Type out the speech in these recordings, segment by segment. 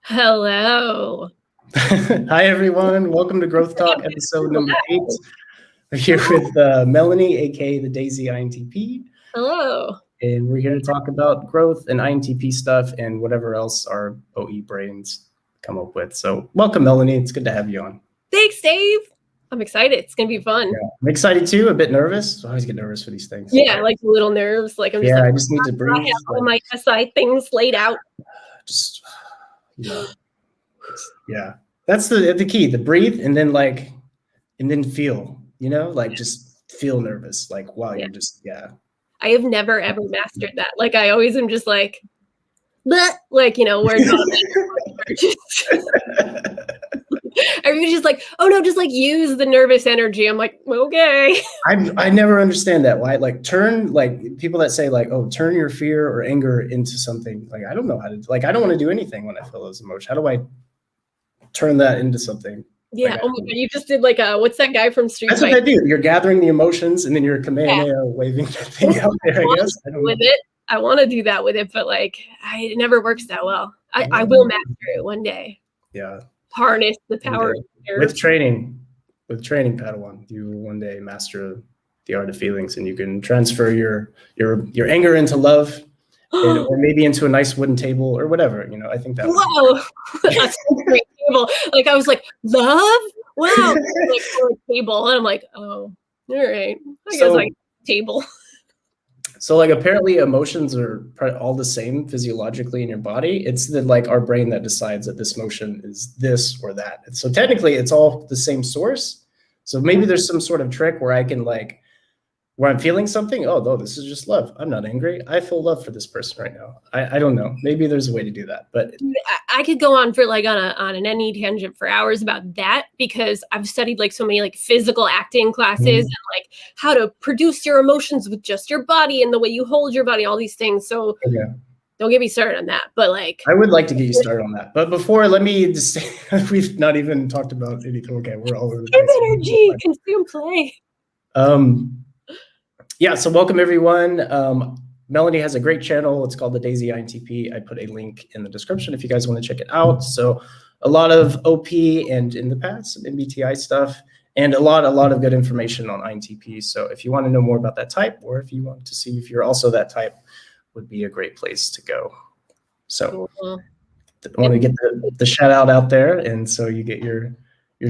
Hello. Hi, everyone. Welcome to Growth Talk, episode number 8. We're here with Melanie, aka the Dazey INTP. Hello. And we're here to talk about growth and INTP stuff and whatever else our OE brains come up with. So welcome, Melanie. It's good to have you on. Thanks, Dave. I'm excited. It's going to be fun. Yeah, I'm excited too, a bit nervous. I always get nervous for these things. Yeah, like little nerves. Like I'm just I just need to breathe. I have all my SI things laid out. Just, yeah. That's the key, to breathe and then feel, just feel nervous. Like, wow, you're just, I have never, ever mastered that. Like, I always am just like, bleh, like, where everybody's just like, oh no, just like use the nervous energy. I'm like, okay. I never understand that. Why? People that say turn your fear or anger into something. Like, I don't know how to, I don't want to do anything when I feel those emotions. How do I turn that into something? Yeah. Oh my God. You just did what's that guy from Street Fighter? That's what I do. You're gathering the emotions and then you're Kamehameha waving that thing out there, I guess. I want to do that with it, but it never works that well. I will master it one day. Yeah. Harness the power with training, Padawan. You will one day master the art of feelings, and you can transfer your anger into love, or maybe into a nice wooden table or whatever. I think that. Whoa, that's a great table. I was like, love. Wow, for a table, and I'm like, oh, all right. I guess table. So apparently emotions are all the same physiologically in your body. It's our brain that decides that this emotion is this or that. And so technically it's all the same source. So maybe there's some sort of trick where I can where I'm feeling something. Oh, no, this is just love. I'm not angry. I feel love for this person right now. I don't know. Maybe there's a way to do that, but I could go on for on an any tangent for hours about that, because I've studied so many physical acting classes and how to produce your emotions with just your body and the way you hold your body, all these things. So don't get me started on that. But I would like to get you started on that. But before, let me just say, we've not even talked about anything. Okay, we're all over the place. Energy, consume play. Yeah, so welcome everyone. Melanie has a great channel. It's called the Dazey INTP. I put a link in the description if you guys want to check it out. So a lot of OP and in the past, some MBTI stuff, and a lot of good information on INTP. So if you want to know more about that type, or if you want to see if you're also that type, would be a great place to go. So I want to get the shout out there, and so you get your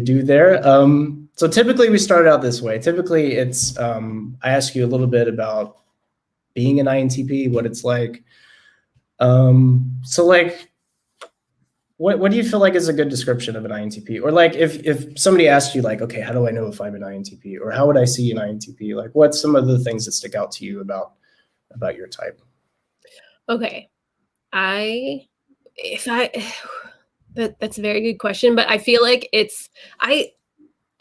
due there. So typically we start out this way. Typically it's I ask you a little bit about being an INTP, what it's like. So what do you feel like is a good description of an INTP? Or if somebody asked you okay, how do I know if I'm an INTP? Or how would I see an INTP? What's some of the things that stick out to you about your type? Okay. That's a very good question, but I feel like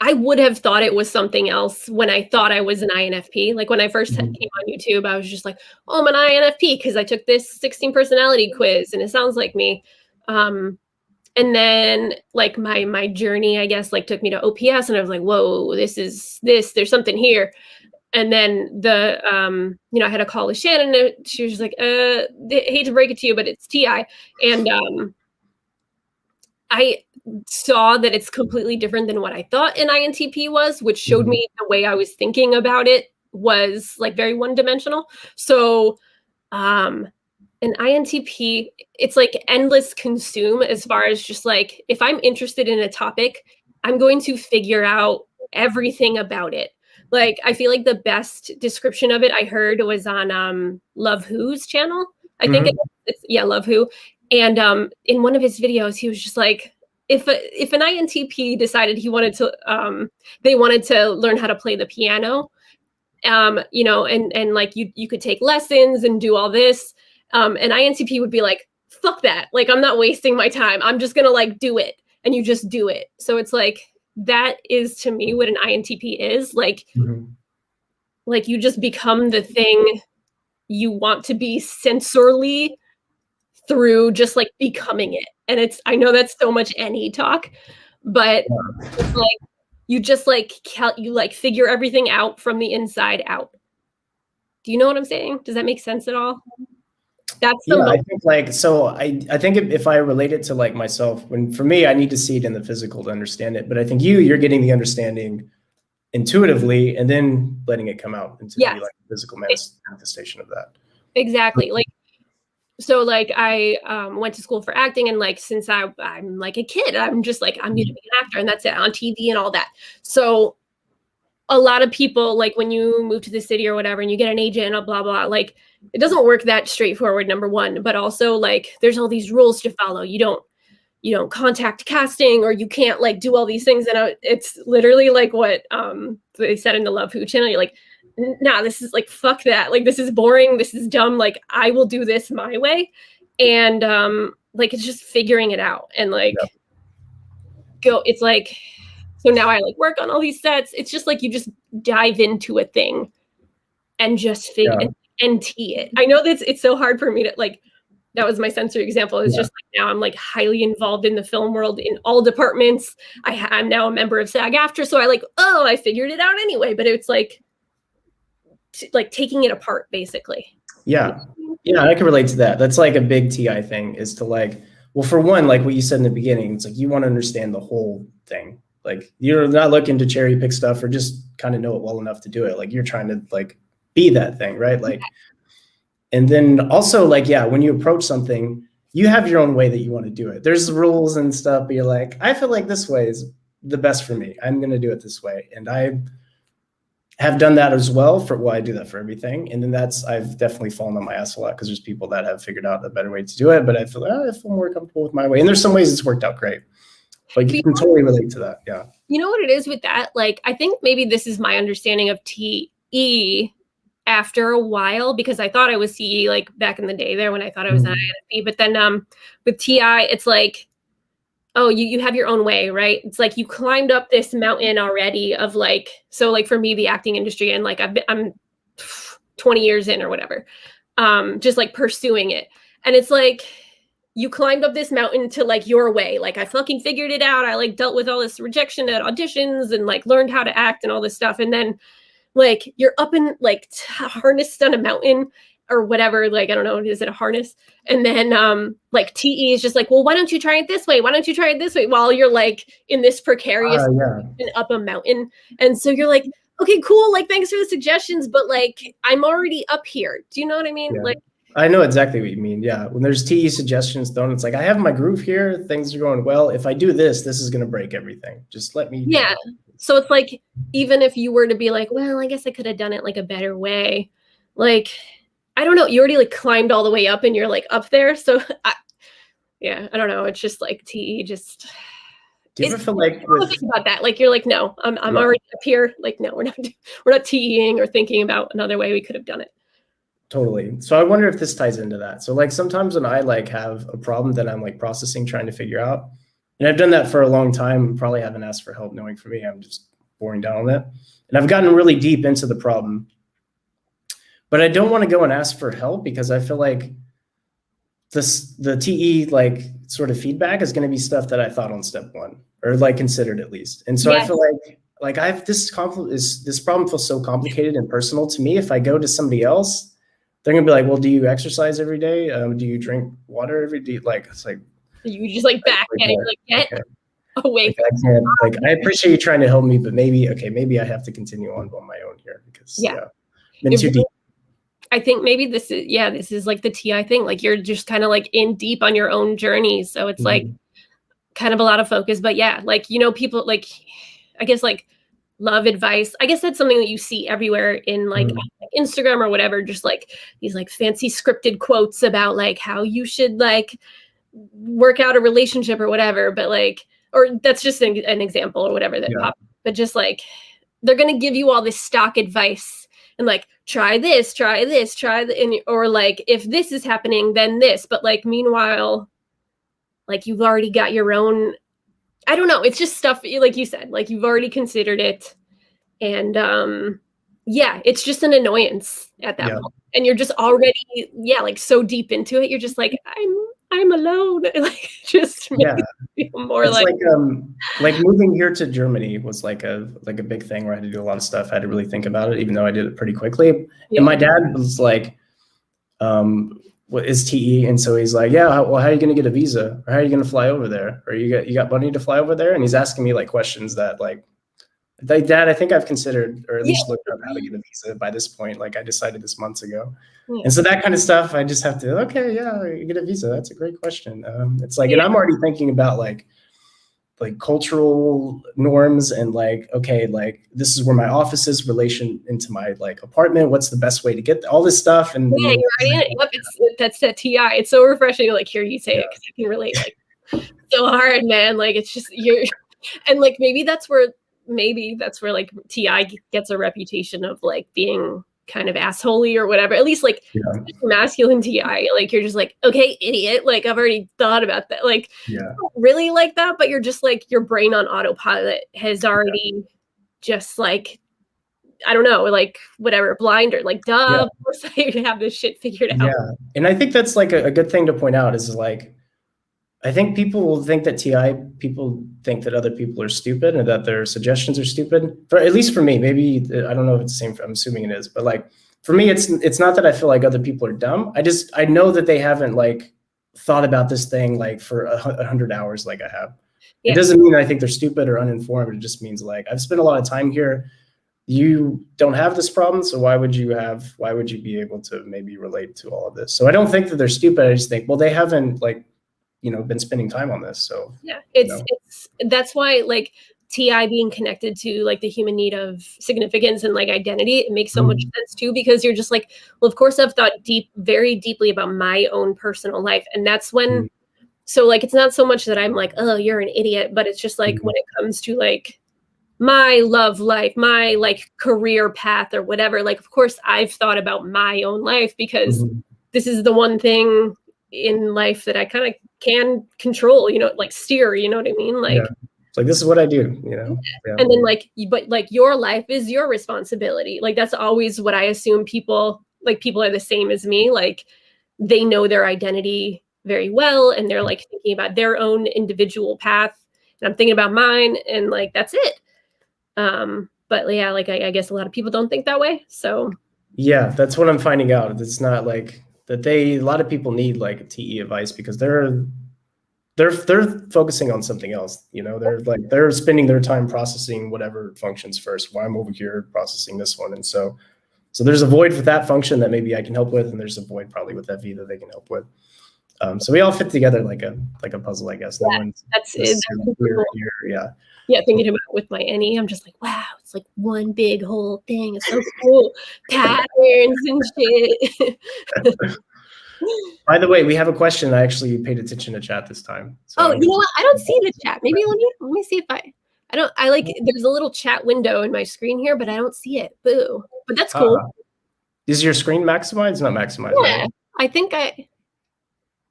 I would have thought it was something else when I thought I was an INFP. When I first came on YouTube, I was just like, oh, I'm an INFP because I took this 16 personality quiz and it sounds like me. And then my journey, I guess, took me to OPS, and I was like, whoa, there's something here. And then I had a call with Shannon, and she was just like, hate to break it to you, but it's TI. And I saw that it's completely different than what I thought an INTP was, which showed me the way I was thinking about it was very one-dimensional. So an INTP, it's endless consume, as far as just if I'm interested in a topic, I'm going to figure out everything about it. I feel like the best description of it I heard was on Love Who's channel. I think it's Love Who. And in one of his videos, he was just like, if an INTP decided they wanted to learn how to play the piano, and you could take lessons and do all this, an INTP would be like, fuck that. I'm not wasting my time. I'm just going to do it. And you just do it. So it's that is to me what an INTP is. You just become the thing you want to be sensorily through just becoming it. And I know that's so much any talk, but it's you just figure everything out from the inside out. Do you know what I'm saying? Does that make sense at all? That's the Yeah, I most. think like, so I think if I relate it to like myself, when for me, I need to see it in the physical to understand it. But I think you're getting the understanding intuitively and then letting it come out into the Yes, like physical e- manifestation of that. exactly. Like, so like I went to school for acting, and like since I'm like a kid, I'm just like I'm gonna be an actor and that's it, on TV and all that. So a lot of people, like when you move to the city or whatever and you get an agent and blah blah, like it doesn't work that straightforward, number one, but also like there's all these rules to follow. You don't contact casting, or you can't like do all these things, and it's literally like what they said in the Love Who channel. You're like, nah, this is like fuck that, like this is boring, this is dumb, like I will do this my way. And like it's just figuring it out and like Yeah. go, it's like, so now I like work on all these sets. It's just like you just dive into a thing and just figure Yeah. and tee it. I know that it's so hard for me to like, that was my sensory example. It's Yeah. just like now I'm like highly involved in the film world in all departments. I'm now a member of SAG-AFTRA, so I like, oh, I figured it out anyway. But it's like like taking it apart basically. Yeah. Yeah, I can relate to that. That's like a big TI thing, is to like, well, for one, like what you said in the beginning, it's like you want to understand the whole thing. Like you're not looking to cherry pick stuff or just kind of know it well enough to do it. Like you're trying to like be that thing, right? Like, and then also like, yeah, when you approach something, you have your own way that you want to do it. There's rules and stuff, but you're like, I feel like this way is the best for me. I'm going to do it this way. And I have done that as well for, well, I do that for everything. And then I've definitely fallen on my ass a lot because there's people that have figured out a better way to do it, but I feel more comfortable with my way. And there's some ways it's worked out great. Like you can totally relate to that. Yeah. You know what it is with that? Like, I think maybe this is my understanding of TE after a while, because I thought I was CE like back in the day there when I thought I was an INFP. But then with TI, it's like, oh, you have your own way, right? It's like you climbed up this mountain already of like, so like for me, the acting industry, and like I'm 20 years in or whatever, just like pursuing it. And it's like, you climbed up this mountain to like your way. Like I fucking figured it out. I like dealt with all this rejection at auditions and like learned how to act and all this stuff. And then like you're up in like harnessed on a mountain or whatever. Like, I don't know, is it a harness? And then like TE is just like, well, why don't you try it this way? Why don't you try it this way? While you're like in this precarious up a mountain. And so you're like, okay, cool. Like, thanks for the suggestions, but like, I'm already up here. Do you know what I mean? Yeah. Like, I know exactly what you mean. Yeah. When there's TE suggestions thrown, it's like, I have my groove here. Things are going well. If I do this, this is going to break everything. Just let me. Yeah. So it's like, even if you were to be like, well, I guess I could have done it like a better way. Like, I don't know. You already like climbed all the way up and you're like up there. So yeah, I don't know. It's just like TE just. Do you ever feel like think about that? Like you're like, no, I'm already up here. Like, no, we're not TEing or thinking about another way we could have done it. Totally. So I wonder if this ties into that. So like sometimes when I like have a problem that I'm like processing, trying to figure out, and I've done that for a long time, probably haven't asked for help, knowing for me, I'm just boring down on it. And I've gotten really deep into the problem, but I don't want to go and ask for help because I feel like the TE like sort of feedback is going to be stuff that I thought on step one or like considered at least. And so I feel like I've this problem feels so complicated and personal to me. If I go to somebody else, they're gonna be like, well, do you exercise every day? Do you drink water every day? Like, it's like, you just like back at it, like get away. Like, I can't, like, I appreciate you trying to help me, but maybe I have to continue on my own here because been too deep. I think maybe this is like the TI thing. Like you're just kind of like in deep on your own journey. So it's like kind of a lot of focus, but yeah, like, you know, people like, I guess like love advice. I guess that's something that you see everywhere in like Instagram or whatever, just like these like fancy scripted quotes about like how you should like work out a relationship or whatever, but like, or that's just an example or whatever that popped, but just like, they're going to give you all this stock advice and like, try this, and or like, if this is happening, then this, but like, meanwhile, like you've already got your own, I don't know. It's just stuff, like you said, like you've already considered it. And it's just an annoyance at that point. And you're just already, like so deep into it. You're just like, I'm alone. Like just makes me feel more it's like moving here to Germany was like a big thing where I had to do a lot of stuff. I had to really think about it, even though I did it pretty quickly. And my dad was like, what is TE? And so he's like, yeah, well, how are you going to get a visa? Or how are you going to fly over there? Or you got money to fly over there? And he's asking me like questions that like that I think I've considered, or at least looked up how to get a visa by this point. Like I decided this months ago. Yeah. And so that kind of stuff, I just have to, okay, yeah, you get a visa. That's a great question. It's like, Yeah. and I'm already thinking about like cultural norms and like, okay, like this is where my office is, relation into my like apartment. What's the best way to get all this stuff? And Yeah, you're already in it. Yep, that's that TI. It's so refreshing to like hear you say it because I can relate like so hard, man. Like it's just and like maybe that's where like TI gets a reputation of like being kind of assholey or whatever. At least like masculine TI. Like you're just like, okay, idiot. Like I've already thought about that. Like not really like that, but you're just like your brain on autopilot has already just like I don't know, like whatever, blind or like duh, of course I have this shit figured out. Yeah. And I think that's like a good thing to point out is like, I think people will think that people think that other people are stupid and that their suggestions are stupid. For at least for me, maybe I don't know if it's the same. I'm assuming it is, but like for me, it's not that I feel like other people are dumb. I know that they haven't like thought about this thing like for 100 hours like I have. Yeah. It doesn't mean I think they're stupid or uninformed. It just means like I've spent a lot of time here. You don't have this problem, so why would you be able to maybe relate to all of this? So I don't think that they're stupid. I just think, well, they haven't like been spending time on this. So yeah, it's that's why like TI being connected to like the human need of significance and like identity, it makes so much sense too, because you're just like, well, of course I've thought very deeply about my own personal life. And that's when, so like, it's not so much that I'm like, oh, you're an idiot, but it's just like when it comes to like my love life, my like career path or whatever, like, of course I've thought about my own life because this is the one thing in life that I kind of can control, like steer, you know what I mean? Like, it's like, this is what I do, And then like, but like your life is your responsibility. Like, that's always what I assume people are the same as me. Like they know their identity very well. And they're like thinking about their own individual path. And I'm thinking about mine and like, that's it. But yeah, like, I guess a lot of people don't think that way. So yeah, that's what I'm finding out. It's not like that a lot of people need like a TE advice because they're focusing on something else. They're spending their time processing whatever functions first, while I'm over here processing this one. And so there's a void with that function that maybe I can help with, and there's a void probably with FE that they can help with. So we all fit together like a puzzle, I guess. Yeah, that's it. Yeah, thinking about it with my NE, I'm just like, wow, it's like one big whole thing. It's so cool. Patterns and shit. By the way, we have a question. I actually paid attention to chat this time. So you know what? I don't see the chat. Maybe let me see if I like there's a little chat window in my screen here, but I don't see it. Boo. But that's cool. Is your screen maximized? It's not maximized. Yeah, right? I think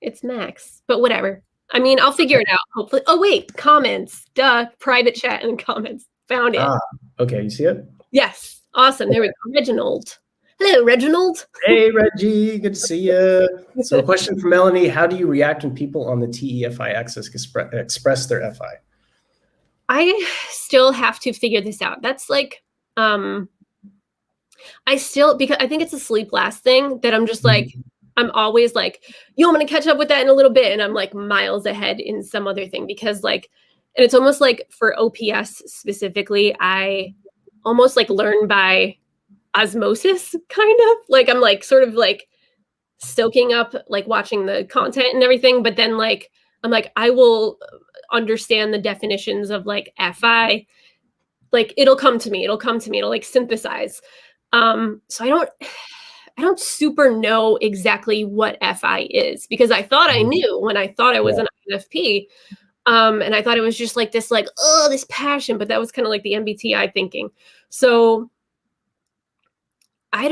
it's max, but whatever. I mean, I'll figure it out, hopefully. Oh, wait, comments. Duh, private chat and comments. Found it. Okay, you see it? Yes. Awesome. There we go. Reginald. Hello, Reginald. Hey, Reggie. Good to see you. So a question from Melanie. How do you react when people on the TE-FI axis express their FI? I still have to figure this out. That's like, because I think it's a sleep last thing that I'm just like, I'm always like, I'm going to catch up with that in a little bit. And I'm like miles ahead in some other thing because like, and it's almost like for OPS specifically, I almost like learn by osmosis kind of like, I'm like sort of like soaking up, like watching the content and everything. But then like, I'm like, I will understand the definitions of like FI, like it'll come to me, it'll like synthesize. So I don't super know exactly what FI is because I thought I knew when I thought I was an INFP. And I thought it was just like this, like, oh, this passion, but that was kind of like the MBTI thinking. So I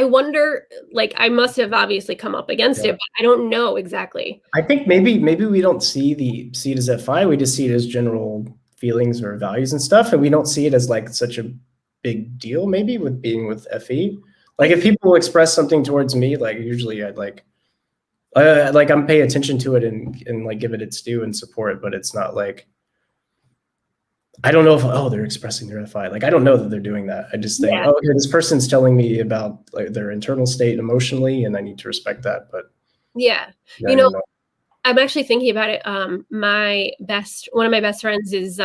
wonder, like, I must have obviously come up against it, but I don't know exactly. I think maybe we don't see it as FI. We just see it as general feelings or values and stuff. And we don't see it as like such a big deal, maybe with being with FE. Like if people express something towards me, like usually I'd like I'm paying attention to it and like give it its due and support it, but it's not like, I don't know if they're expressing their FI. Like I don't know that they're doing that. I just think, Yeah. oh, okay, this person's telling me about like their internal state emotionally, and I need to respect that. But Yeah. yeah, I don't know. I'm actually thinking about it. One of my best friends is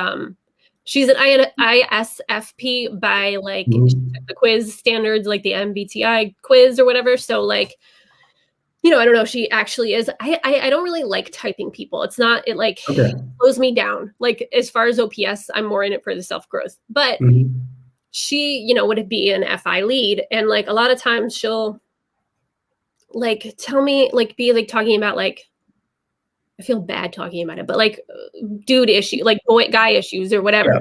she's an ISFP by like she took the quiz standards, like the MBTI quiz or whatever. So like, I don't know if she actually is. I don't really like typing people. It Okay. slows me down. Like as far as OPS, I'm more in it for the self-growth. But she, would be an FI lead. And like a lot of times she'll like tell me, like be like talking about like, I feel bad talking about it, but like dude issue, like guy issues or whatever.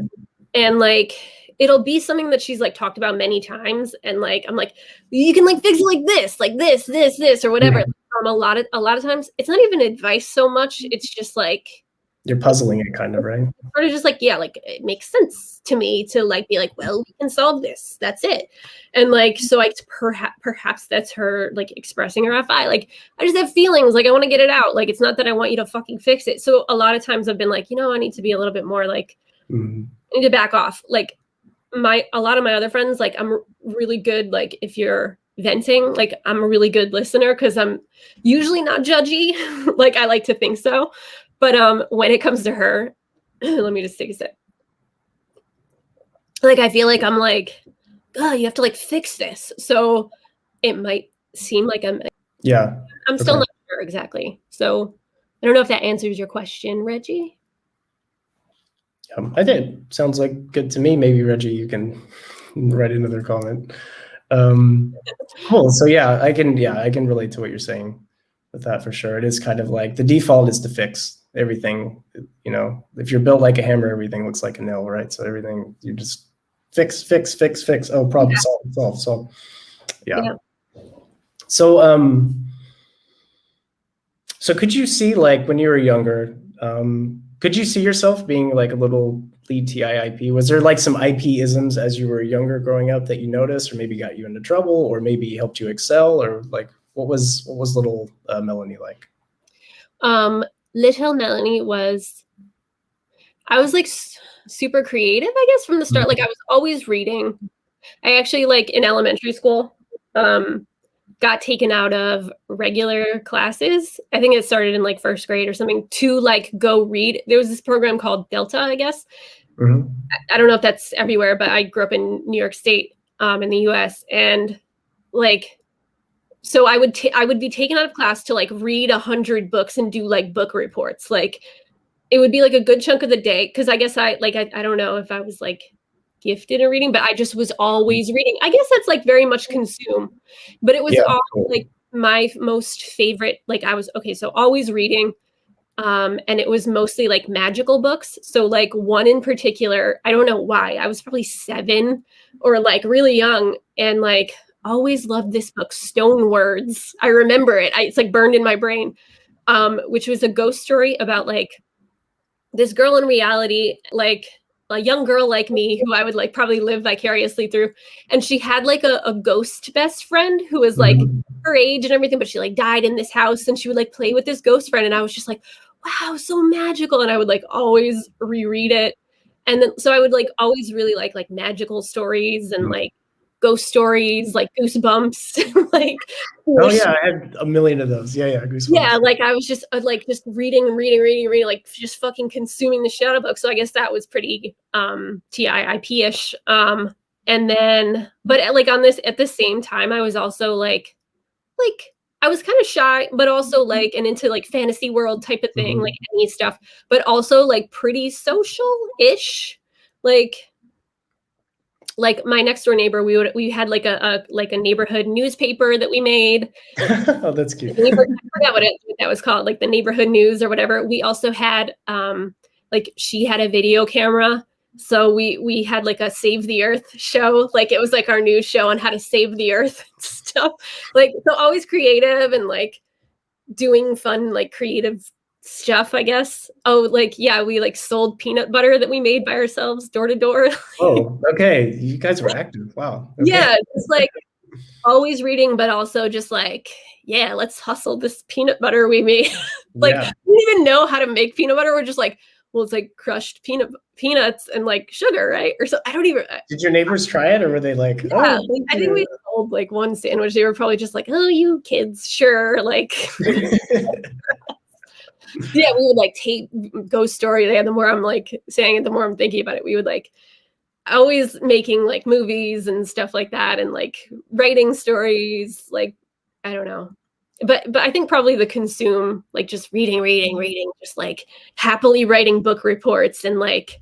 Yeah. And like it'll be something that she's like talked about many times. And like I'm like, you can like fix it like this, or whatever. Yeah. A lot of times it's not even advice so much. It's just like you're puzzling it kind of, right? Sort of just like, yeah, like it makes sense to me to like be like, well, we can solve this. That's it. And like, so like perhaps that's her like expressing her FI. Like I just have feelings, like I want to get it out. Like it's not that I want you to fucking fix it. So a lot of times I've been like, I need to be a little bit more like I need to back off. Like a lot of my other friends, like I'm really good, like if you're venting, like I'm a really good listener because I'm usually not judgy. Like I like to think so. But when it comes to her, let me just take a sip. Like I feel like I'm like, oh, you have to like fix this. So it might seem like I'm still not sure exactly. So I don't know if that answers your question, Reggie. I think it sounds like good to me. Maybe Reggie, you can write another comment. Cool. So yeah, I can relate to what you're saying with that for sure. It is kind of like the default is to fix everything. If you're built like a hammer, everything looks like a nail, right? So everything you just fix. Oh, problem solved. So yeah. So so could you see like when you were younger, could you see yourself being like a little lead TI-IP? Was there like some IP-isms as you were younger growing up that you noticed or maybe got you into trouble or maybe helped you excel, or like what was little Melanie like? Little Melanie I was like super creative, I guess, from the start. Like I was always reading. I actually like in elementary school, got taken out of regular classes. I think it started in like first grade or something to like go read. There was this program called Delta, I guess. I don't know if that's everywhere, but I grew up in New York State, in the US. And like, so I would be taken out of class to like read 100 books and do like book reports. Like it would be like a good chunk of the day. Cause I guess I don't know if I was like gifted in reading, but I just was always reading. I guess that's like very much consume, but it was all like my most favorite. Like I was so always reading. And it was mostly like magical books. So like one in particular, I don't know why, I was probably 7 or like really young and like always loved this book, Stone Words. I remember it. It's like burned in my brain, which was a ghost story about like this girl in reality, like a young girl like me who I would like probably live vicariously through. And she had like a ghost best friend who was like her age and everything, but she like died in this house and she would like play with this ghost friend. And I was just like, wow, so magical. And I would like always reread it. And then, so I would like always really like magical stories and like ghost stories, like Goosebumps, like. Oh yeah, I had a million of those. Yeah, Goosebumps. Yeah, like I was just like just reading, like just fucking consuming the shadow book. So I guess that was pretty TIIP-ish. And then, but like at the same time, I was also like I was kind of shy, but also like and into like fantasy world type of thing, like any stuff, but also like pretty social-ish, like my next door neighbor, we had like a neighborhood newspaper that we made. Oh, that's cute. I forgot what that was called, like the neighborhood news or whatever. We also had like she had a video camera. So we had like a Save the Earth show. Like it was like our news show on how to save the earth and stuff. Like so always creative and like doing fun, like creative stuff, I guess. Oh, like yeah, we like sold peanut butter that we made by ourselves door to door. Oh, okay. You guys were active. Wow. Okay. Yeah, it's like always reading, but also just like, yeah, let's hustle this peanut butter we made. Like we didn't even know how to make peanut butter. We're just like, well, it's like crushed peanuts and like sugar, right? Or so I don't even. Did your neighbors try it, or were they like, Yeah, oh, I think we sold like one sandwich. They were probably just like, oh, you kids, sure. Like, yeah, we would like tape Ghost Story. Yeah, the more I'm like saying it, the more I'm thinking about it. We would like always making like movies and stuff like that, and like writing stories. Like, I don't know, but I think probably the consume, like just reading, just like happily writing book reports and like,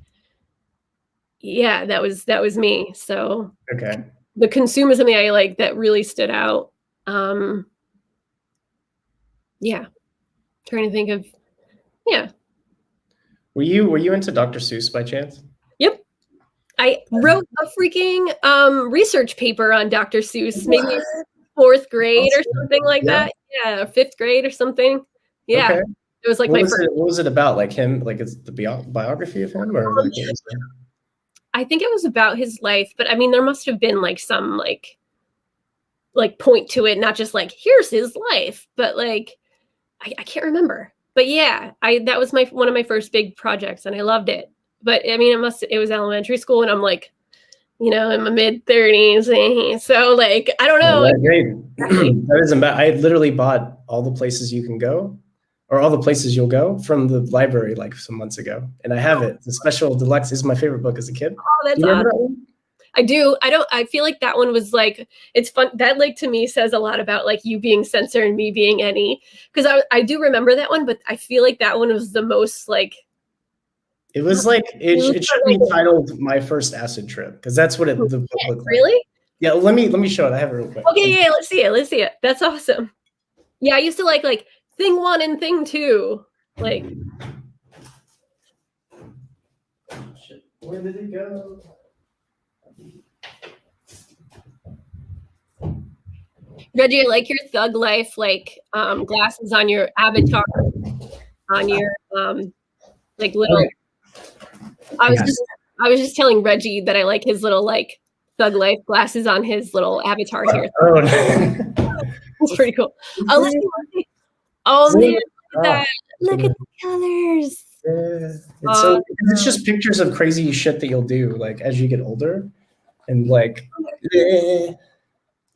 yeah, that was me. So okay. the consume is something I like that really stood out. Yeah, trying to think of, yeah. Were you into Dr. Seuss by chance? Yep. I wrote a freaking research paper on Dr. Seuss, maybe fourth grade or something like Yeah. that. Yeah, or fifth grade or something. Yeah. Okay. It was like What my was first. it? What was it about? Like him? Like it's the biography of him, or like what was it? I think it was about his life, but I mean, there must have been like some like point to it, not just like here's his life, but like I can't remember. But yeah, that was my one of my first big projects, and I loved it. But I mean, it was elementary school, and I'm like, you know, in my mid-30s, so like I don't know. That great. That isn't bad. I literally bought All the Places You Can Go, or All the Places You'll Go from the library like some months ago, and I have it. The special deluxe is my favorite book as a kid. Oh, that's Do you remember awesome. that one? I do. I feel like that one was like, it's fun. That like to me says a lot about like you being Censor and me being Any. Because I do remember that one, but I feel like that one was the most like. It was like it should be titled "My First Acid Trip" because that's what the book looked like. Really? Yeah, let me show it. I have it real quick. Okay, yeah, let's see it. Let's see it. That's awesome. Yeah, I used to like thing 1 and thing 2. Like, where did it go? Reggie, I like your thug life, like glasses on your avatar, on your like little. Okay. I was just telling Reggie that I like his little like thug life glasses on his little avatar here. Oh, It's pretty cool. Oh, let's see. Oh man, look at that! Look at the colors. Yeah. It's just pictures of crazy shit that you'll do like as you get older, and like.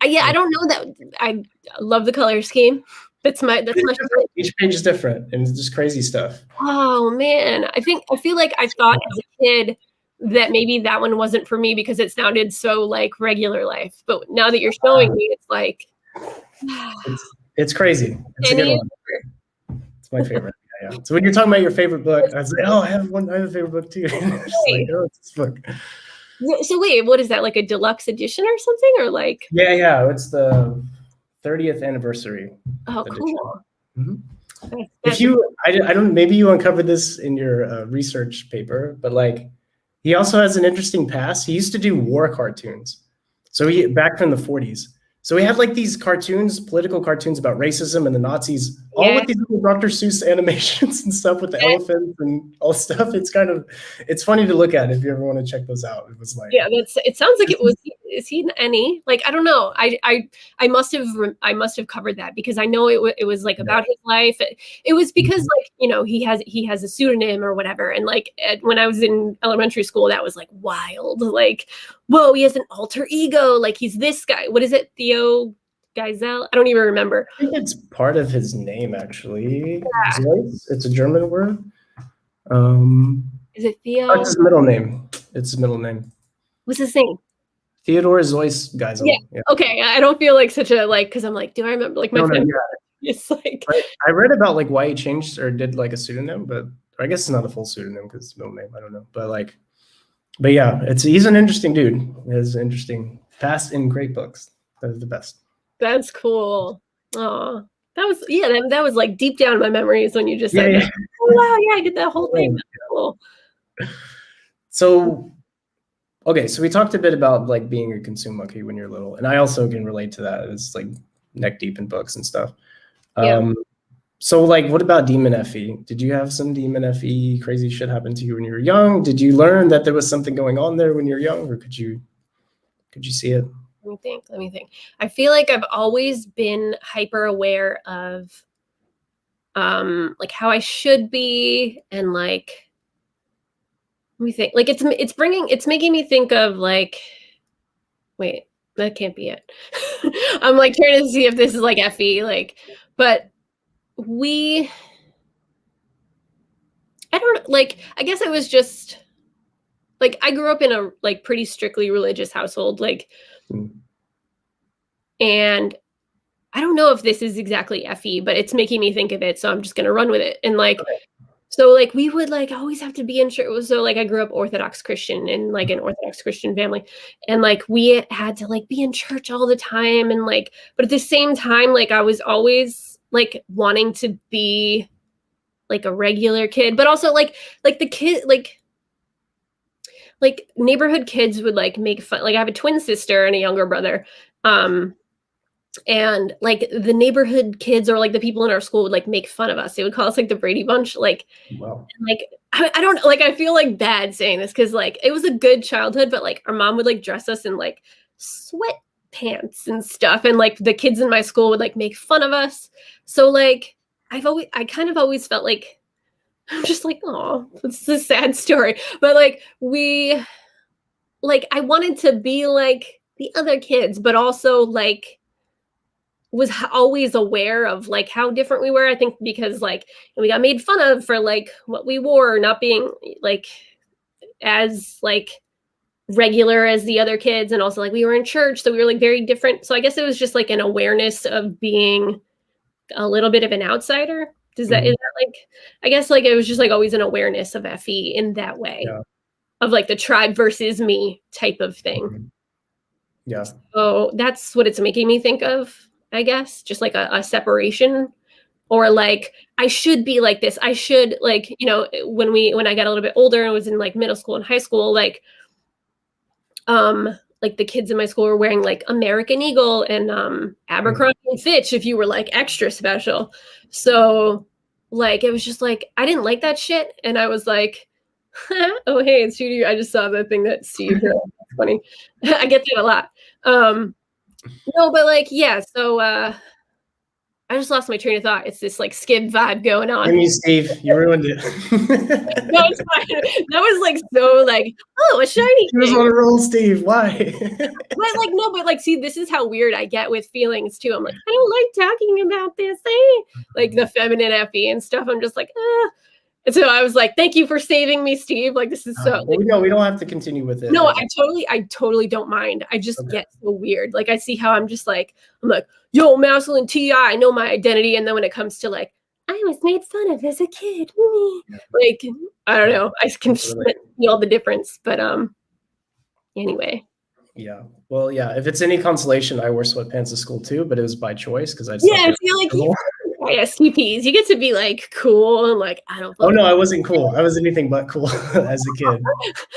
Yeah, I don't know that. I love the color scheme. That's my. Each page is different, and it's just crazy stuff. Oh man, I feel like I thought as a kid that maybe that one wasn't for me because it sounded so like regular life. But now that you're showing me, it's like it's crazy. It's a good one. It's my favorite. Yeah. So when you're talking about your favorite book, I was like, oh, I have a favorite book too. Just like, oh, it's this book. So wait, what is that, like a deluxe edition or something, or like? Yeah, it's the 30th anniversary. Oh, cool. Mm-hmm. If you, I don't, maybe you uncovered this in your research paper, but like, he also has an interesting past. He used to do war cartoons. So back from the 40s. So we had like these cartoons, political cartoons about racism and the Nazis, all with these little Dr. Seuss animations and stuff with the elephants and all stuff. It's funny to look at if you ever want to check those out. It was like, yeah, it sounds like it was. Is he Any? Like, I don't know. I must have covered that because I know it was like about his life. It was because like, you know, he has a pseudonym or whatever. And like when I was in elementary school, that was like wild. Like, whoa, he has an alter ego. Like he's this guy. What is it? Theo Geisel? I don't even remember. I think it's part of his name actually. Yeah. Seuss. It's a German word. Is it Theo? That's his middle name. It's his middle name. What's his name? Theodore Seuss Geisel. Yeah. Okay. I don't feel like such a like because I'm like, do I remember like my friend? It's like I read about like why he changed or did like a pseudonym, but I guess it's not a full pseudonym because it's middle name. I don't know, but yeah, he's an interesting dude. He has an interesting past in great books. That is the best. That's cool. Oh, that was like deep down in my memories when you just said, that. Oh, wow, yeah, I did that whole thing. That's cool. So, okay, so we talked a bit about like being a consume monkey when you're little, and I also can relate to that. It's like neck deep in books and stuff. So like, what about Demon FE? Did you have some Demon FE crazy shit happen to you when you were young? Did you learn that there was something going on there when you're young, or could you see it? Let me think. I feel like I've always been hyper aware of like how I should be and like let me think. Like it's making me think of like, wait, that can't be it. I'm like trying to see if this is like FE, like, but I don't like, I guess I was just like, I grew up in a like pretty strictly religious household, like, and I don't know if this is exactly FE, but it's making me think of it, so I'm just gonna run with it. And like, so like we would like always have to be in church. So like I grew up Orthodox Christian in like an Orthodox Christian family, and like we had to like be in church all the time, and like, but at the same time, like I was always like wanting to be like a regular kid, but also like the kid like neighborhood kids would like make fun. Like I have a twin sister and a younger brother. And like the neighborhood kids or like the people in our school would like make fun of us. They would call us like the Brady Bunch. Like, wow. Like I don't like, I feel like bad saying this because like it was a good childhood, but like our mom would like dress us in like sweatpants and stuff, and like the kids in my school would like make fun of us. So like I kind of always felt like I'm just like, oh, this is a sad story, but like I wanted to be like the other kids, but also like was always aware of like how different we were. I think because like we got made fun of for like what we wore, not being like as like regular as the other kids, and also like we were in church, so we were like very different. So I guess it was just like an awareness of being a little bit of an outsider. Is that like, I guess like it was just like always an awareness of FE in that way, of like the tribe versus me type of thing. Yeah. So that's what it's making me think of, I guess, just like a separation, or like I should be like this. I should like, you know, when I got a little bit older and was in like middle school and high school, like the kids in my school were wearing like American Eagle and Abercrombie and Fitch if you were like extra special. So like it was just like I didn't like that shit, and I was like, oh hey, it's Judy. I just saw the thing that Steve. That's funny. I get that a lot. No, but like yeah. So I just lost my train of thought. It's this like skid vibe going on. Amy, Steve, you ruined it. No, it's fine. That was like so like, oh, a shiny He was on a roll, Steve. Why? But like no, but like see, this is how weird I get with feelings too. I'm like, I don't like talking about this thing, like the feminine FE and stuff. I'm just like, And so I was like, thank you for saving me, Steve. Like this is so like, no, we don't have to continue with it. No, I totally don't mind. I just get so weird. Like I see how I'm like, yo, masculine TI, I know my identity. And then when it comes to like, I was made fun of as a kid. Like, I don't know. I can feel the difference. But anyway. Yeah. Well, yeah. If it's any consolation, I wore sweatpants to school too, but it was by choice because I feel like STPs. You get to be like cool and like I don't. Oh no, I wasn't cool. I was anything but cool as a kid.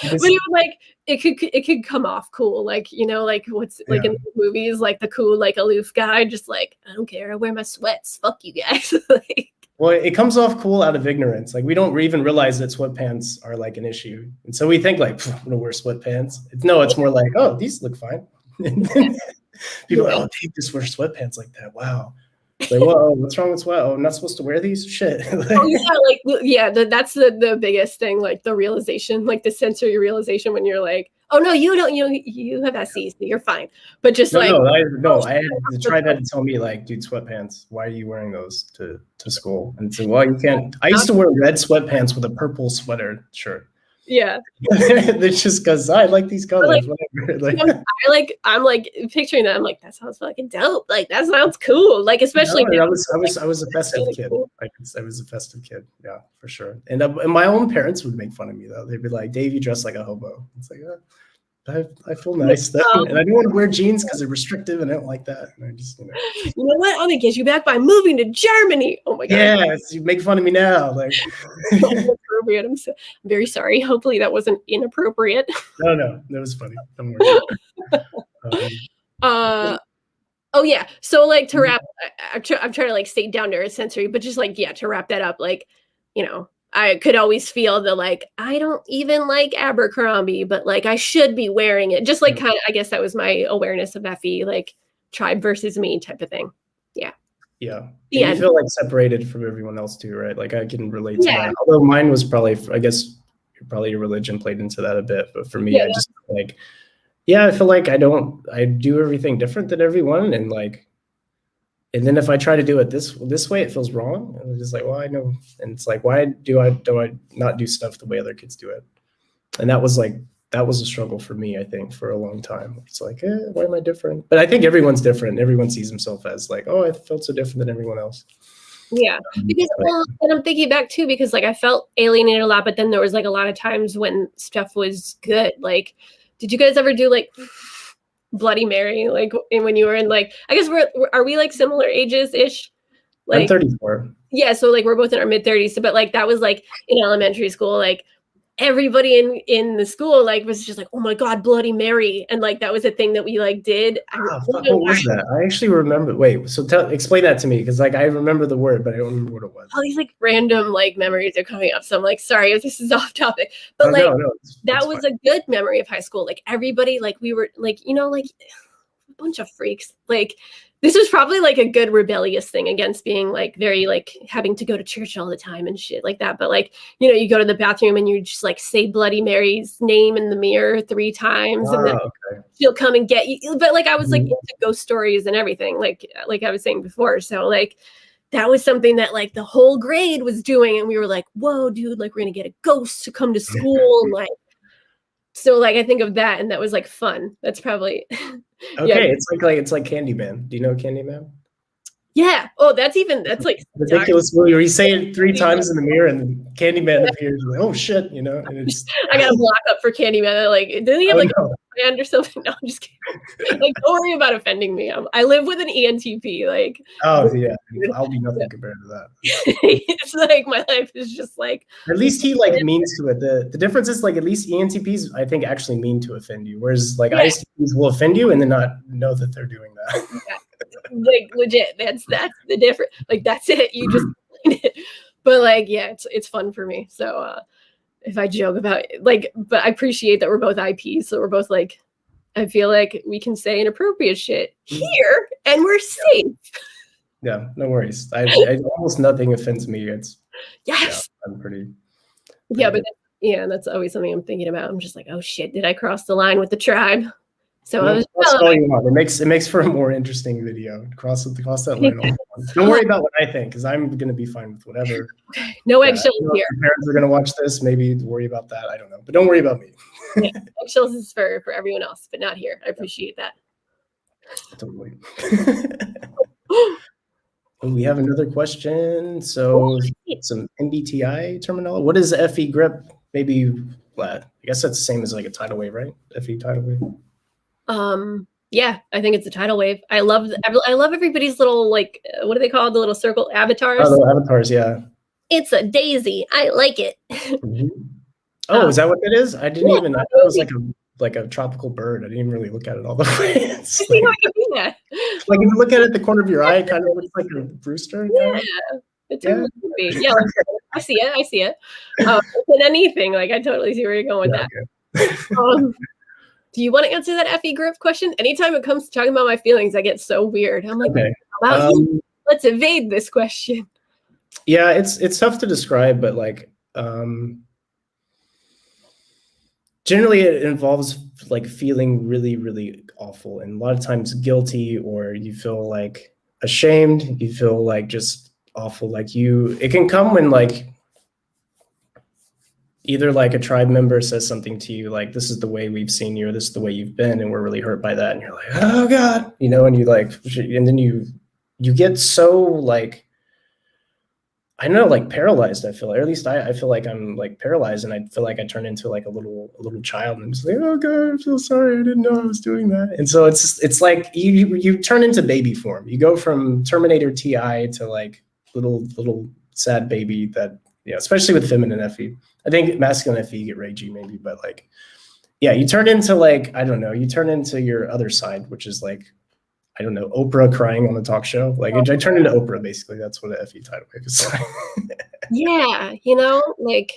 But it was like it could come off cool, like you know, like what's like in the movies, like the cool like aloof guy, just like I don't care, I wear my sweats. Fuck you guys. Like, well, it comes off cool out of ignorance. Like we don't even realize that sweatpants are like an issue, and so we think like I'm gonna wear sweatpants. It's more like oh these look fine. People are like, oh Dave just wear sweatpants like that. Wow. Like, whoa, what's wrong with sweat? Oh, I'm not supposed to wear these? Shit. That's the biggest thing, like the realization, like the sensory realization when you're like, oh no, you don't, you have SE, so you're fine. But just I had the tribe had to tell me like, dude, sweatpants, why are you wearing those to school? And so, well, you can't. I used to wear red sweatpants with a purple sweater shirt. Yeah. It's just because I like these colors. I'm like picturing that. I'm like, that sounds fucking dope. Like that sounds cool. Like especially I was a festive kid. Cool. I was a festive kid. Yeah, for sure. And my own parents would make fun of me though. They'd be like, Dave, you dress like a hobo. It's like, I feel nice though. And I don't want to wear jeans because they're restrictive and I don't like that. And I just, you know what? I'm gonna get you back by moving to Germany. Oh my god. Yeah, you make fun of me now. Like inappropriate. I'm very sorry. Hopefully that wasn't inappropriate. No, that was funny. Don't worry. Oh yeah. So like to wrap, I'm trying to like stay down to earth sensory, but just like to wrap that up, like I could always feel the like I don't even like Abercrombie, but like I should be wearing it. Just like kind of, I guess that was my awareness of FE, like tribe versus me type of thing. Yeah. Yeah. You feel like separated from everyone else too, right? Like I can relate to that. Although mine was probably, I guess probably your religion played into that a bit. But for me, Yeah, I just like, yeah, I feel like I do everything different than everyone, and like, and then if I try to do it this way, it feels wrong. And I'm just like, well, I know, and it's like, why do I not do stuff the way other kids do it? And that was a struggle for me, I think, for a long time. It's like, why am I different? But I think everyone's different. Everyone sees himself as like, oh, I felt so different than everyone else. yeah. Because, well, and I'm thinking back too, because like I felt alienated a lot, but then there was like a lot of times when stuff was good. Like, did you guys ever do like Bloody Mary? Like, when you were in like, I guess are we like similar ages ish? I'm Like, 34. yeah. So like we're both in our mid 30s. So, but like that was like in elementary school, like everybody in the school like was just like, oh my God, Bloody Mary. And like that was a thing that we like did. Oh, fuck, what was that? I actually remember. Wait, so explain that to me, because like I remember the word, but I don't remember what it was. All these like random like memories are coming up. So I'm like, sorry if this is off topic. But Oh, like no, that was fine. a good memory of high school. Like everybody, like we were like, you know, like a bunch of freaks. Like this was probably like a good rebellious thing against being like very like having to go to church all the time and shit like that. But like, you know, you go to the bathroom and you just like say Bloody Mary's name in the mirror 3 times and then Okay. she'll come and get you. But like I was like Mhm. into ghost stories and everything, like I was saying before. So like that was something that like the whole grade was doing, and we were like, whoa, dude, like we're gonna get a ghost to come to school. And like so like I think of that, and that was like fun. That's probably yeah. Okay, it's like Candyman. Do you know Candyman? Yeah. Oh, that's like dark. Ridiculous movie where you say it 3 times in the mirror and Candyman appears. Like, oh shit, you know, and it's. I got a block up for Candyman. Like, didn't he have Oh like no. a band or something? No, I'm just kidding. Like, don't worry about offending me. I live with an ENTP. Like, Oh yeah, I'll be nothing compared to that. it's like my life is just like. At least he like means to it. The difference is like at least ENTPs I think actually mean to offend you, whereas like Yeah. ISTPs will offend you and then not know that they're doing that. Yeah. Like legit, that's the difference. Like that's it. You just it. But like, yeah, it's fun for me. So if I joke about it, like, but I appreciate that we're both IPs, so we're both like, I feel like we can say inappropriate shit here and we're safe. Yeah, no worries. I almost nothing offends me. It's Yes. I'm pretty Yeah, but good. yeah, that's always something I'm thinking about. I'm just like, oh shit, did I cross the line with the tribe? So I No, was cross it all you want. It makes for a more interesting video. Cross that line all you want. Don't worry about what I think, because I'm gonna be fine with whatever. okay. No Yeah, eggshells here. your parents are gonna watch this. Maybe worry about that. I don't know, but don't worry about me. Yeah, eggshells is for everyone else, but not here. I appreciate that. Totally. Oh, we have another question. So some MBTI terminology. What is FE grip? Maybe I guess that's the same as like a tidal wave, right? FE tidal wave. Yeah, I think it's a tidal wave. I love everybody's little like what are they called? The little circle avatars. Oh, the avatars, yeah. It's a daisy. I like it. Mm-hmm. Oh, is that what that is? I didn't Yeah, even. I thought it was like a tropical bird. I didn't even really look at it all the way. It's see how I can do that. like if you look at it at the corner of your eye, it kind of looks like a rooster. Yeah, it totally could be. Yeah, like, I see it. Than anything, like I totally see where you're going with that. Okay. Do you want to answer that FE grip question? Anytime it comes to talking about my feelings, I get so weird. I'm like, okay. how about you? Let's evade this question. Yeah, it's tough to describe, but like generally it involves like feeling really, really awful, and a lot of times guilty, or you feel like ashamed, you feel like just awful. Like it can come when like either like a tribe member says something to you like, this is the way we've seen you, or this is the way you've been, and we're really hurt by that, and you're like, oh God, you know, and you like, and then you get so like, I don't know, like paralyzed. I feel, or at least I feel like I'm like paralyzed, and I feel like I turn into like a little child, and I'm just like, oh God, I feel sorry, I didn't know I was doing that. And so it's like you turn into baby form. You go from Terminator TI to like little sad baby that, you know, especially with feminine FE. I think masculine FE get ragey maybe, but like, yeah, you turn into like, I don't know, you turn into your other side, which is like, I don't know, Oprah crying on the talk show. Like I turned into Oprah, basically. That's what a FE tidal wave is. Yeah, you know, like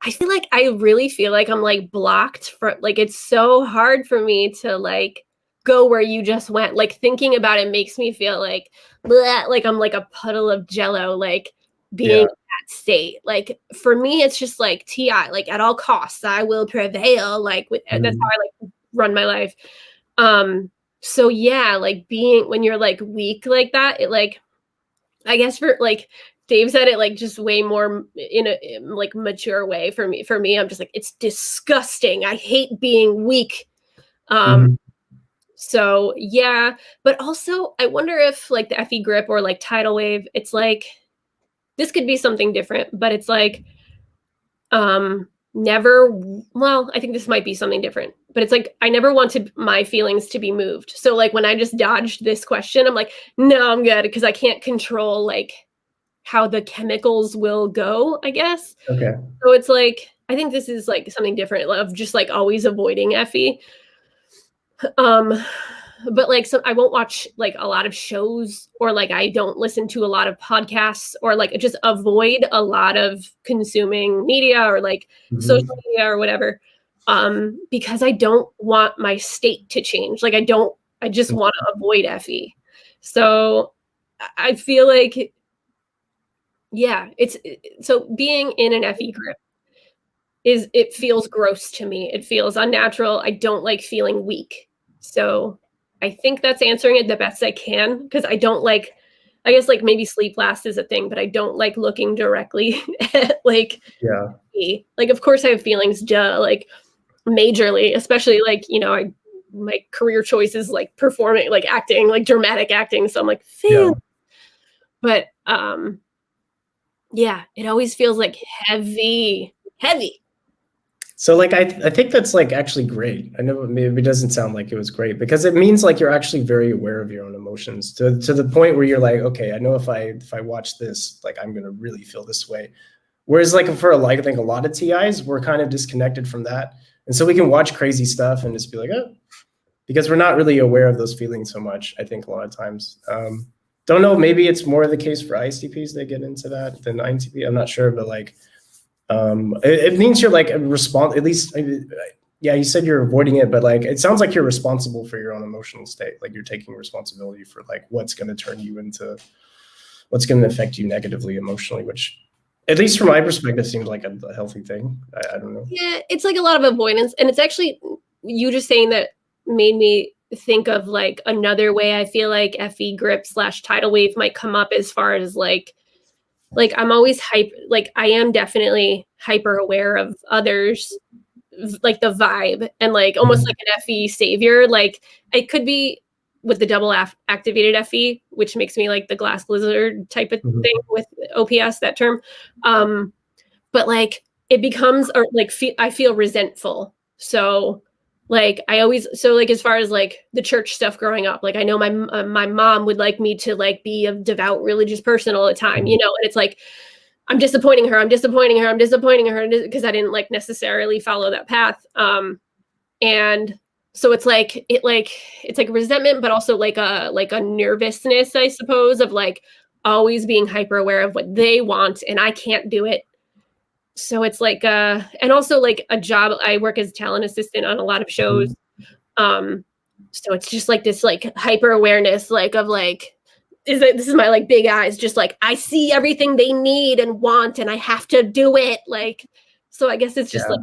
I really feel like I'm like blocked for like it's so hard for me to like go where you just went. Like thinking about it makes me feel like bleh, like I'm like a puddle of jello. Like being in that state. Like for me, it's just like TI, like at all costs, I will prevail. Like that's how I like run my life. So yeah, like being when you're like weak like that, it like I guess for like Dave said it like just way more in a like mature way for me. For me, I'm just like it's disgusting. I hate being weak. So yeah, but also I wonder if like the FE grip or like tidal wave, it's like this could be something different, but it's like never well, I think this might be something different, but it's like I never want to my feelings to be moved. So like when I just dodged this question, I'm like, no, I'm good because I can't control like how the chemicals will go, I guess. Okay. So it's like I think this is like something different of just like always avoiding FE. But like so I won't watch like a lot of shows or like I don't listen to a lot of podcasts or like just avoid a lot of consuming media or like social media or whatever because I don't want my state to change. Like I just want to avoid FE. So I feel like yeah, so being in an FE grip it feels gross to me. It feels unnatural. I don't like feeling weak. So I think that's answering it the best I can because I don't like I guess like maybe sleep last is a thing, but I don't like looking directly at like me. Like of course I have feelings like majorly, especially like, you know, my career choices like performing, like acting, like dramatic acting. So I'm like, but yeah, it always feels like heavy. So like I think that's like actually great. I know maybe it doesn't sound like it was great because it means like you're actually very aware of your own emotions to the point where you're like, okay, I know if I watch this, like I'm gonna really feel this way. Whereas like for like I think a lot of TIs, we're kind of disconnected from that. And so we can watch crazy stuff and just be like, oh, because we're not really aware of those feelings so much, I think a lot of times. Don't know, maybe it's more the case for ISTPs that get into that than INTP. I'm not sure, but like it means you're like a at least yeah, you said you're avoiding it, but like it sounds like you're responsible for your own emotional state. Like you're taking responsibility for like what's going to turn you into what's going to affect you negatively emotionally, which at least from my perspective seems like a healthy thing. I don't know. Yeah, it's like a lot of avoidance, and it's actually you just saying that made me think of like another way I feel like FE grip / tidal wave might come up as far as like I'm always like I am definitely hyper aware of others, like the vibe and like almost like an FE savior. Like it could be with the double activated FE, which makes me like the glass lizard type of thing with OPS, that term. But like it becomes or like I feel resentful. So like I always like as far as like the church stuff growing up, like I know my mom would like me to like be a devout religious person all the time, you know, and it's like I'm disappointing her because I didn't like necessarily follow that path. And so it's like it's like resentment, but also like a nervousness, I suppose, of like always being hyper aware of what they want and I can't do it. So it's like and also like a job, I work as talent assistant on a lot of shows. So it's just like this like hyper awareness like of like this is my like big eyes, just like I see everything they need and want and I have to do it. Like so I guess it's just like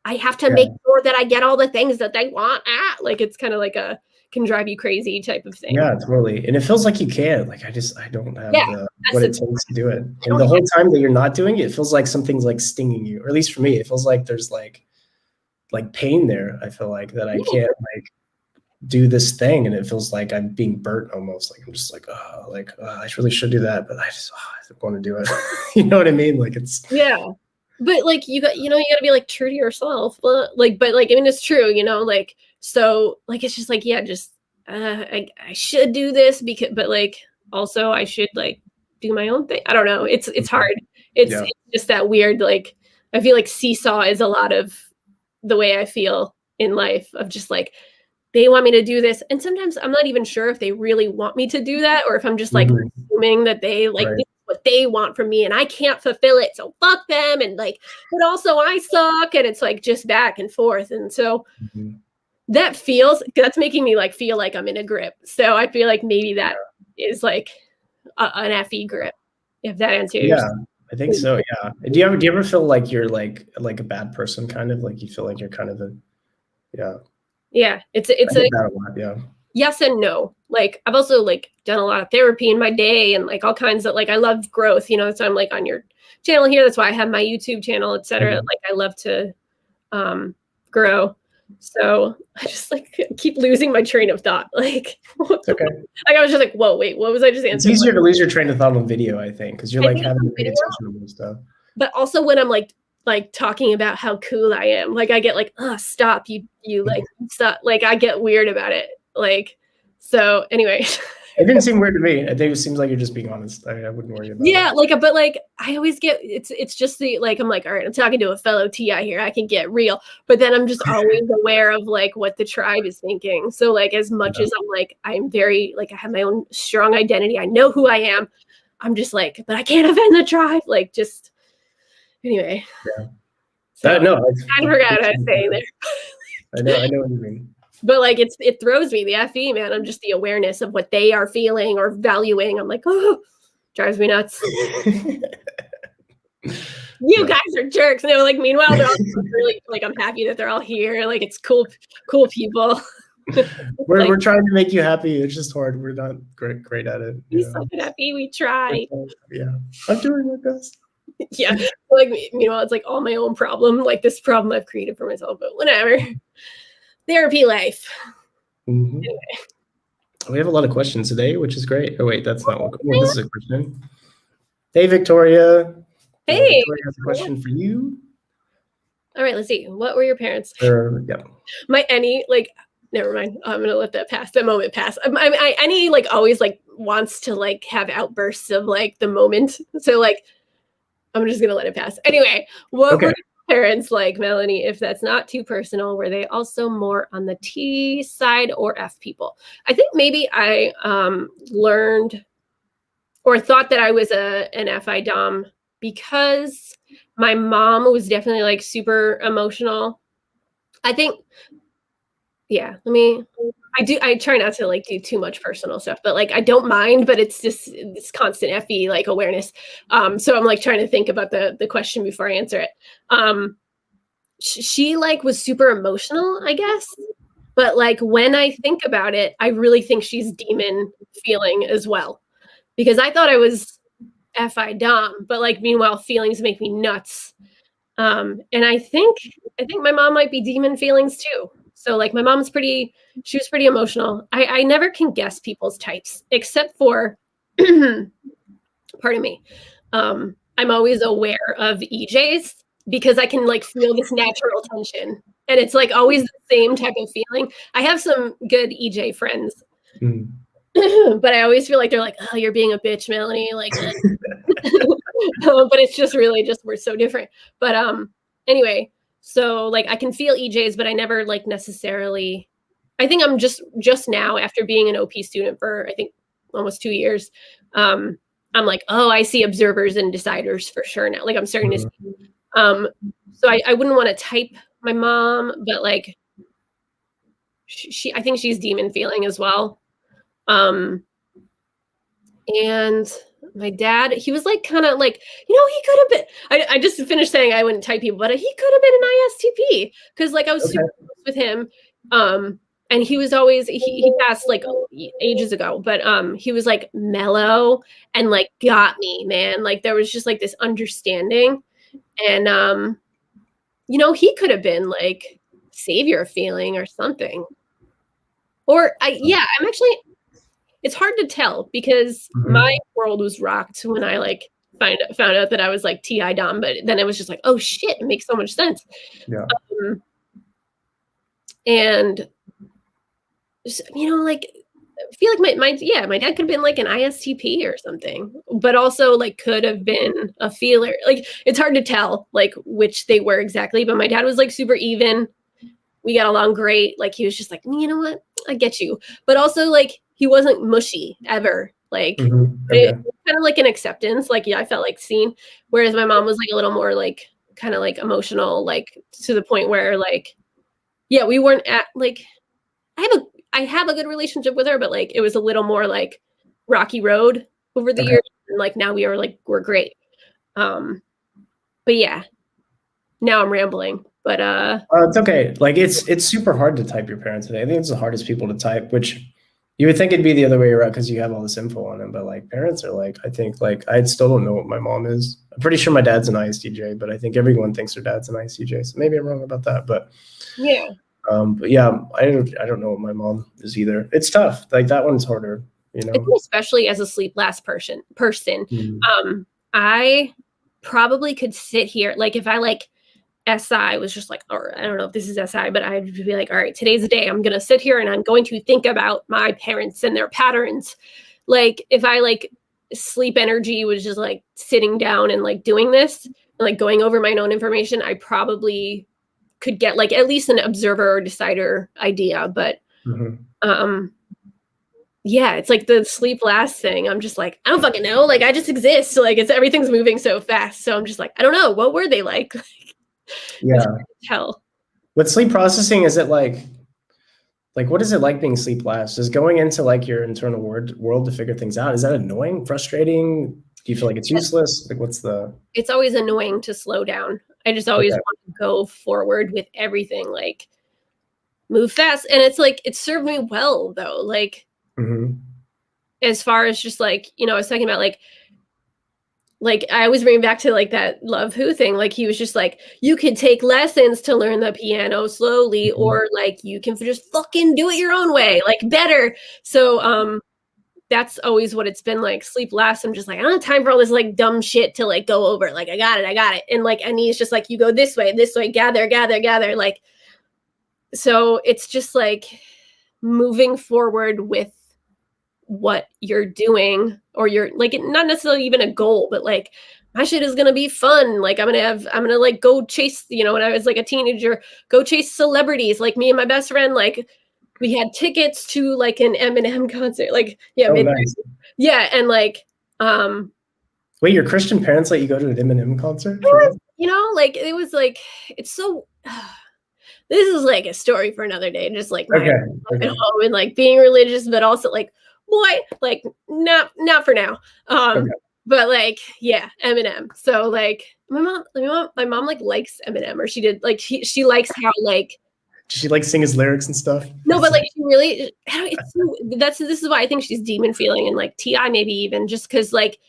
I have to make sure that I get all the things that they want. Like it's kind of like a can drive you crazy type of thing. Yeah, totally. And it feels like you can. Like I don't have what it takes to do it. And the have whole time that you're not doing it, it feels like something's like stinging you. Or at least for me, it feels like there's like pain there. I feel like that I can't like do this thing, and it feels like I'm being burnt almost. Like I'm just like, oh, like I really should do that, but I don't want to do it. You know what I mean? Like it's But like you got, you know, you got to be like true to yourself. But like I mean, it's true, you know, like so like it's just like just I should do this because, but like also I should like do my own thing. I don't know. It's hard. It's just that weird. Like I feel like seesaw is a lot of the way I feel in life of just like they want me to do this, and sometimes I'm not even sure if they really want me to do that or if I'm just like assuming that they like this is what they want from me and I can't fulfill it, so fuck them, and like but also I suck, and it's like just back and forth. And so that's making me like feel like I'm in a grip. So I feel like maybe that is like an FE grip. if that answers. Yeah, I think so. Yeah. Do you ever feel like you're like a bad person, kind of like you feel like you're kind of a yeah. Yeah, it's I a get that a lot. Yeah. yes and no. Like I've also like done a lot of therapy in my day and like all kinds of like I love growth, you know, so I'm like on your channel here. That's why I have my YouTube channel, etc. Mhm. Like I love to grow. So I just like keep losing my train of thought. Like, It's okay. like I was just like, whoa, wait, what was I just It's answering? easier to lose your train of thought on video, I think, because you're I like think it's having on to pay video, attention to more stuff. but also when I'm like talking about how cool I am, like I get like, oh, stop, you like stop, like I get weird about it. Like, so anyway. It didn't seem weird to me. I think it seems like you're just being honest. I wouldn't worry about Yeah, it. like but like I always get it's just the like I'm like, all right, I'm talking to a fellow TI here. I can get real. But then I'm just always aware of like what the tribe is thinking. So like as much Yeah. as I'm like I'm very like I have my own strong identity. I know who I am. I'm just like, but I can't offend the tribe. Like just anyway. Yeah. So No, I kind of forgot what I was saying there. I know what you mean. But like it throws me, the FE, man. I'm just the awareness of what they are feeling or valuing. I'm like, oh, drives me nuts. You guys are jerks. And they're like, meanwhile, they're all really like, I'm happy that they're all here. Like, it's cool people. We're like, trying to make you happy. It's just hard. We're not great at it. be so happy. We try. Yeah, I'm doing my best. Yeah. Like, meanwhile, it's like all my own problem. Like this problem I've created for myself, but whatever. Therapy life. Mm-hmm. Anyway. We have a lot of questions today, which is great. Oh wait, that's not one. Oh, this is a question. Hey, Victoria. Hey. Victoria has a question for you. All right, let's see. What were your parents? Yeah. My any like. Never mind. I'm gonna let that pass. That moment pass. Any like always like wants to like have outbursts of like the moment. So like, I'm just gonna let it pass. Anyway, what were your parents like, Melanie? If that's not too personal, were they also more on the T side or F people? I think maybe I learned or thought that I was an FI Dom because my mom was definitely like super emotional. I think. Yeah, I try not to like do too much personal stuff, but like I don't mind, but it's just this constant FE like awareness. So I'm like trying to think about the question before I answer it. She like was super emotional, I guess. But like when I think about it, I really think she's demon feeling as well. Because I thought I was FI Dom, but like meanwhile feelings make me nuts. And I think my mom might be demon feelings too. So like my mom's she was pretty emotional. I never can guess people's types except for, pardon me. I'm always aware of EJs because I can like feel this natural tension and it's like always the same type of feeling. I have some good EJ friends, but I always feel like they're like, oh, you're being a bitch, Melanie. Like, but it's just really just we're so different. But anyway, so like I can feel EJs, but I never like necessarily. I think I'm just now after being an OP student for I think almost 2 years. I'm like, oh, I see observers and deciders for sure now. Like I'm starting to see. So I wouldn't want to type my mom, but like I think she's demon feeling as well. And my dad, he was like kind of like, he could have been. I just finished saying I wouldn't type people, but he could have been an ISTP because like I was super close with him. And he was always he passed like ages ago, but he was like mellow and like got me, man. Like there was just like this understanding, and he could have been like savior feeling or something. Or I'm actually. It's hard to tell because my world was rocked when I like found out that I was like TI Dom, but then it was just like, oh shit, it makes so much sense. Yeah. And like I feel like my dad could have been like an ISTP or something, but also like could have been a feeler. Like it's hard to tell like which they were exactly, but my dad was like super even. We got along great. Like he was just like, you know what? I get you. But also like he wasn't mushy ever. Like it was kind of like an acceptance. Like, yeah, I felt like seen. Whereas my mom was like a little more like kind of like emotional, like to the point where like, yeah, we weren't at like I have a good relationship with her, but like it was a little more like rocky road over the years. and like now we're great. But yeah, now I'm rambling. But it's okay. Like it's super hard to type your parents today. I think it's the hardest people to type, which you would think it'd be the other way around because you have all this info on them. But like parents are like, I think like I still don't know what my mom is. I'm pretty sure my dad's an ISTJ, but I think everyone thinks their dad's an ISTJ. So maybe I'm wrong about that. But yeah. But yeah, I don't know what my mom is either. It's tough. Like that one's harder, you know. Especially as a sleep last person. I probably could sit here, like if I like SI was just like, or I don't know if this is SI, but I'd be like, all right, today's the day. I'm going to sit here and I'm going to think about my parents and their patterns. Like if I like sleep energy was just like sitting down and like doing this, and, like going over my own information, I probably could get like at least an observer or decider idea. But yeah, it's like the sleep last thing. I'm just like, I don't fucking know. Like I just exist. Like everything's moving so fast. So I'm just like, I don't know. What were they like? Yeah. Tell. With sleep processing, is it like what is it like being sleep last? Is going into like your internal world to figure things out? Is that annoying, frustrating? Do you feel like it's useless? Like it's always annoying to slow down. I just always want to go forward with everything, like move fast. And it's like, it served me well though. Like as far as just like, I was talking about like I always bring back to like that Love Who thing. Like he was just like, you could take lessons to learn the piano slowly, or like you can just fucking do it your own way, like better. So that's always what it's been like. Sleep last, I'm just like, I don't have time for all this like dumb shit to like go over. Like I got it. And like Annie's just like, you go this way, gather. Like, so it's just like moving forward with what you're doing, or you're like not necessarily even a goal, but like my shit is gonna be fun. Like I'm gonna like go chase, when I was like a teenager, go chase celebrities. Like me and my best friend, like we had tickets to like an Eminem concert. Like nice. Yeah, and like wait, your Christian parents let you go to an Eminem concert? Like it was like it's so. This is like a story for another day. Just like my at home and like being religious, but also like. Boy, like not for now. But like, yeah, Eminem. So like my mom like likes Eminem, or she did like she likes how like. Does she like sing his lyrics and stuff? No, but like she really, this is why I think she's demon feeling, and like Ti maybe even just because like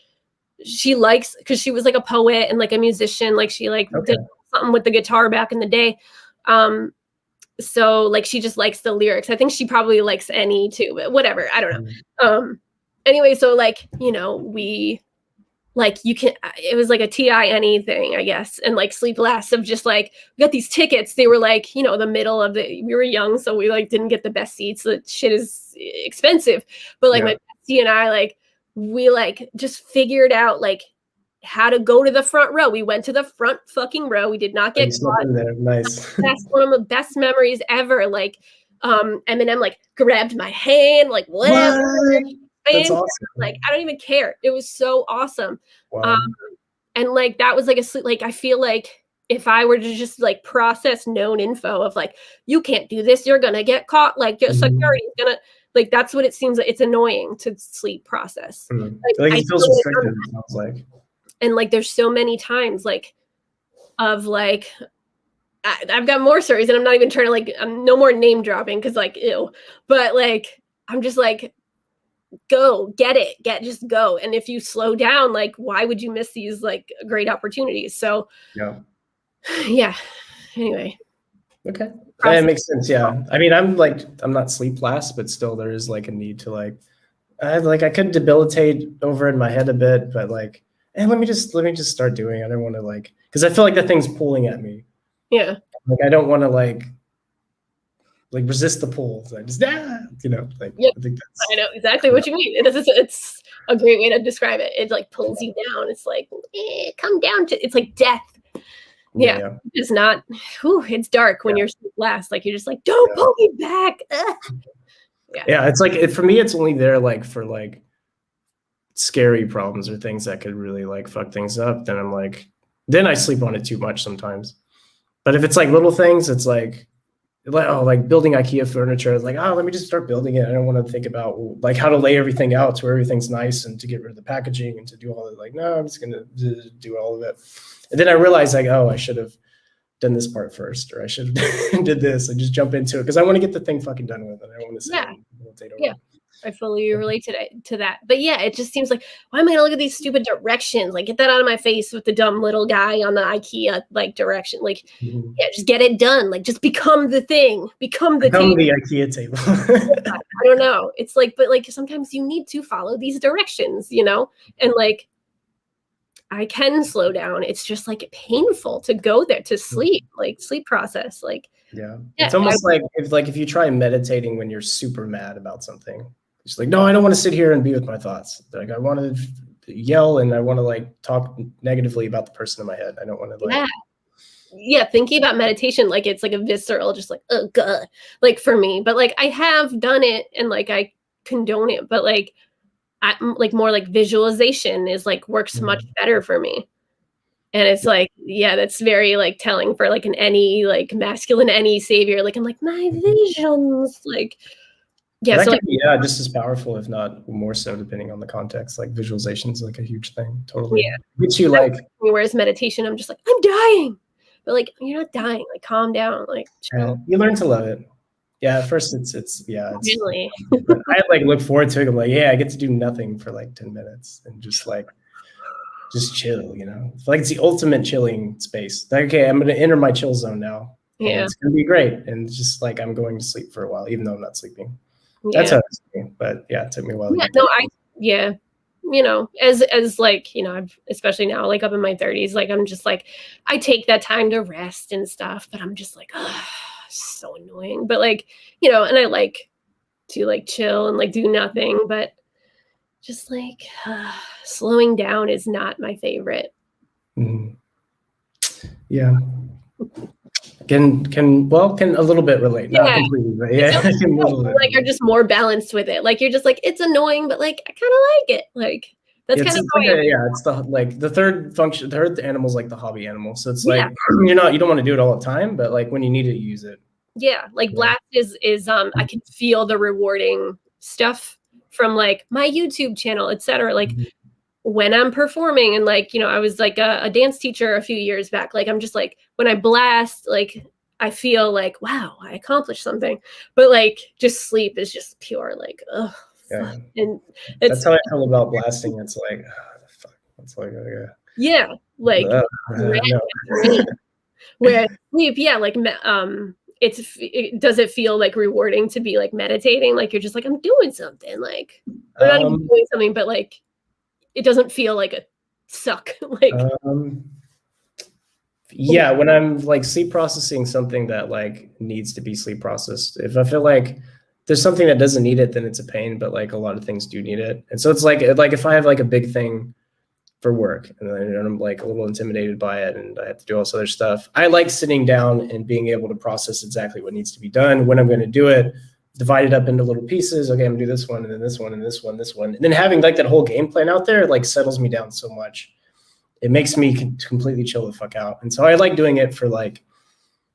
she likes, because she was like a poet and like a musician, like she like did something with the guitar back in the day. So like she just likes the lyrics. I think she probably likes Annie too, but whatever. I don't know. Anyway, so like, we like it was like a Ti Annie thing, I guess. And like Sleep Last of just like, we got these tickets. They were like, the middle of we were young, so we like didn't get the best seats. So shit is expensive. But like my bestie and I, like, we like just figured out like how to go to the front row. We went to the front fucking row. We did not get caught. There. Nice. That's one of the best memories ever. Like Eminem like grabbed my hand, like whatever. What? That's awesome. Like I don't even care. It was so awesome. Wow. And like that was like like I feel like if I were to just like process known info of like, you can't do this, you're gonna get caught, like security's gonna, like that's what it seems like. It's annoying to sleep process. Like it feels restricted, it sounds like. And like there's so many times like of like I've got more stories, and I'm not even trying to like, I'm no more name dropping because like ew, but like I'm just like, go just go. And if you slow down, like why would you miss these like great opportunities? So yeah. Anyway. Okay. That makes sense. Yeah. I mean, I'm not sleep last, but still there is like a need to like I could debilitate over in my head a bit, but like, let me just start doing it. I don't want to like, because I feel like the thing's pulling at me. Yeah. Like I don't want to like resist the pull. So I just like yep. I think I know exactly what you mean. It's a great way to describe it. It like pulls you down. It's like come down to, it's like death. Yeah. It's not. Whew, it's dark when you're last. Like you're just like, don't pull me back. Yeah. It's like for me, it's only there like for like scary problems or things that could really like fuck things up. Then then I sleep on it too much sometimes. But if it's like little things, it's like like building IKEA furniture. I was like, oh, let me just start building it. I don't want to think about like how to lay everything out to where everything's nice and to get rid of the packaging and to do all of it. Like, no, I'm just gonna do all of it. And then I realized like, oh, I should have done this part first, or I should have did this and just jump into it because I want to get the thing fucking done with. And I don't want to sit and meditate over Yeah. I fully relate to that. But yeah, it just seems like, why am I gonna look at these stupid directions? Like, get that out of my face with the dumb little guy on the IKEA like direction. Like, yeah, just get it done. Like, just become the thing. Become the IKEA table. I don't know. It's like, but like sometimes you need to follow these directions, you know? And like I can slow down. It's just like painful to go there to sleep, like sleep process. Like yeah. It's almost like if you try meditating when you're super mad about something. It's like, no, I don't want to sit here and be with my thoughts. Like I want to yell and I want to like talk negatively about the person in my head. I don't want to like yeah, thinking about meditation like it's like a visceral, just like, oh god, like for me. But like I have done it and like I condone it, but like I like more like visualization is like works much better for me. And it's like, yeah, that's very like telling for like an any like masculine any savior. Like I'm like, my visions, like yeah, that so can be, just as powerful, if not more so, depending on the context. Like visualization is like a huge thing. Totally. Yeah. Gets you like. Whereas meditation, I'm just like, I'm dying, but like you're not dying. Like calm down. Like chill. You learn to love it. Yeah, at first it's really. I like look forward to it. I'm like, yeah, I get to do nothing for like 10 minutes and just chill, you know. Like it's the ultimate chilling space. Like, okay, I'm gonna enter my chill zone now. Yeah, it's gonna be great. And it's just like I'm going to sleep for a while, even though I'm not sleeping. That's how it's me. But yeah, it took me a while. You know, as like, you know, I've especially now, like up in my 30s, like I'm just like, I take that time to rest and stuff, but I'm just like, oh, so annoying. But like, you know, and I like to like chill and like do nothing, but just like slowing down is not my favorite. Yeah. Can a little bit relate, not completely, but yeah, like you're just more balanced with it. Like you're just like, it's annoying, but like I kind of like it. Like that's kind of it's the like the third function. The third animal's like the hobby animal, so it's like you don't want to do it all the time, but like when you need it, you use it. Yeah, like Blast is I can feel the rewarding stuff from like my YouTube channel, etc. Like when I'm performing and like, you know, I was like a dance teacher a few years back. Like I'm just like when I blast, like I feel like, wow, I accomplished something. But like just sleep is just pure like, oh, yeah. And that's how I feel about blasting. It's like, fuck. It's like, yeah, like where sleep, yeah, like does it feel like rewarding to be like meditating? Like you're just like, I'm doing something, like or not even doing something, but like it doesn't feel like a suck. Like yeah, when I'm like sleep processing something that like needs to be sleep processed, if I feel like there's something that doesn't need it, then it's a pain, but like a lot of things do need it. And so it's like if I have like a big thing for work and I'm like a little intimidated by it and I have to do all this other stuff, I like sitting down and being able to process exactly what needs to be done, when I'm going to do it, divide it up into little pieces. Okay, I'm gonna do this one and then this one and this one, and then having like that whole game plan out there like settles me down so much. It makes me completely chill the fuck out. And so I like doing it for like,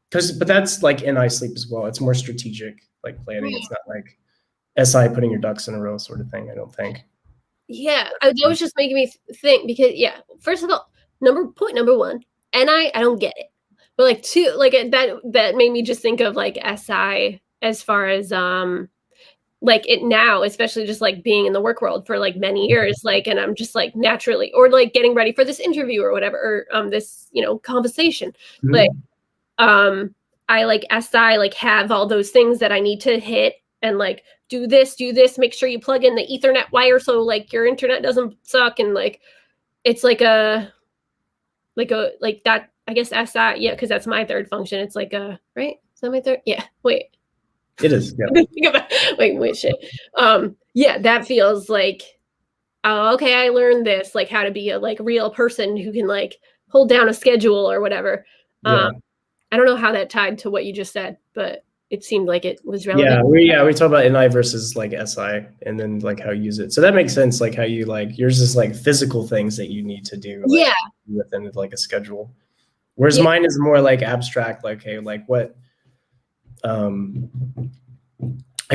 but that's like in I sleep as well. It's more strategic, like planning. It's not like SI putting your ducks in a row sort of thing, I don't think. Yeah, that was just making me think because first of all, point number one, and I don't get it. But like two, like that made me just think of like SI as far as like it now, especially just like being in the work world for like many years, like, and I'm just like naturally, or like getting ready for this interview or whatever, or this, you know, conversation, like I like SI like have all those things that I need to hit and like do this, make sure you plug in the Ethernet wire so like your internet doesn't suck, and like it's like that, I guess SI, yeah, because that's my third function. It's like right? Is that my third? Yeah. Wait. It is. Yeah. wait, shit. Yeah, that feels like, oh, okay, I learned this, like how to be a like real person who can like hold down a schedule or whatever. I don't know how that tied to what you just said, but it seemed like it was relevant. We talk about NI versus like SI and then like how you use it. So that makes sense. Like how you like yours is like physical things that you need to do within like a schedule. Whereas mine is more like abstract, like, hey, like what I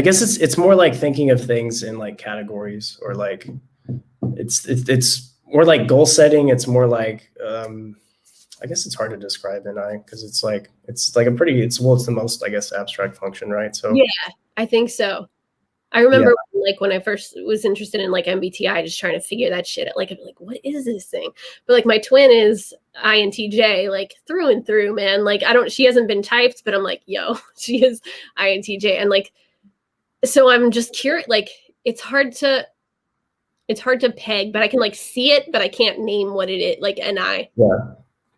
guess it's more like thinking of things in like categories, or like it's more like goal setting. It's more like I guess it's hard to describe NI because it's like a pretty it's the most, I guess, abstract function, right? So Yeah, I think so. I remember like when I first was interested in like MBTI, just trying to figure that shit out. Like, I'd be like, what is this thing? But like my twin is INTJ, like through and through, man. Like she hasn't been typed, but I'm like, yo, she is INTJ. And like, so I'm just curious, like it's hard to peg, but I can like see it, but I can't name what it is, like NI. Yeah.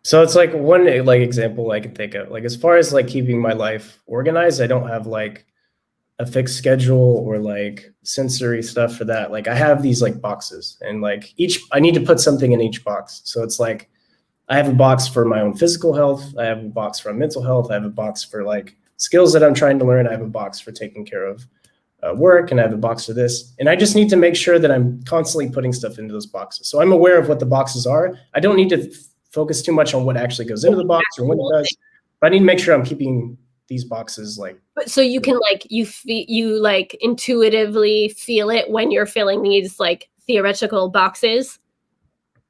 So it's like one like example I can think of. Like as far as like keeping my life organized, I don't have like a fixed schedule or like sensory stuff for that. Like I have these like boxes, and like I need to put something in each box. So it's like I have a box for my own physical health. I have a box for mental health. I have a box for like skills that I'm trying to learn. I have a box for taking care of work, and I have a box for this. And I just need to make sure that I'm constantly putting stuff into those boxes. So I'm aware of what the boxes are. I don't need to focus too much on what actually goes into the box or what it does, but I need to make sure I'm keeping these boxes like. But so you can like you like intuitively feel it when you're filling these like theoretical boxes.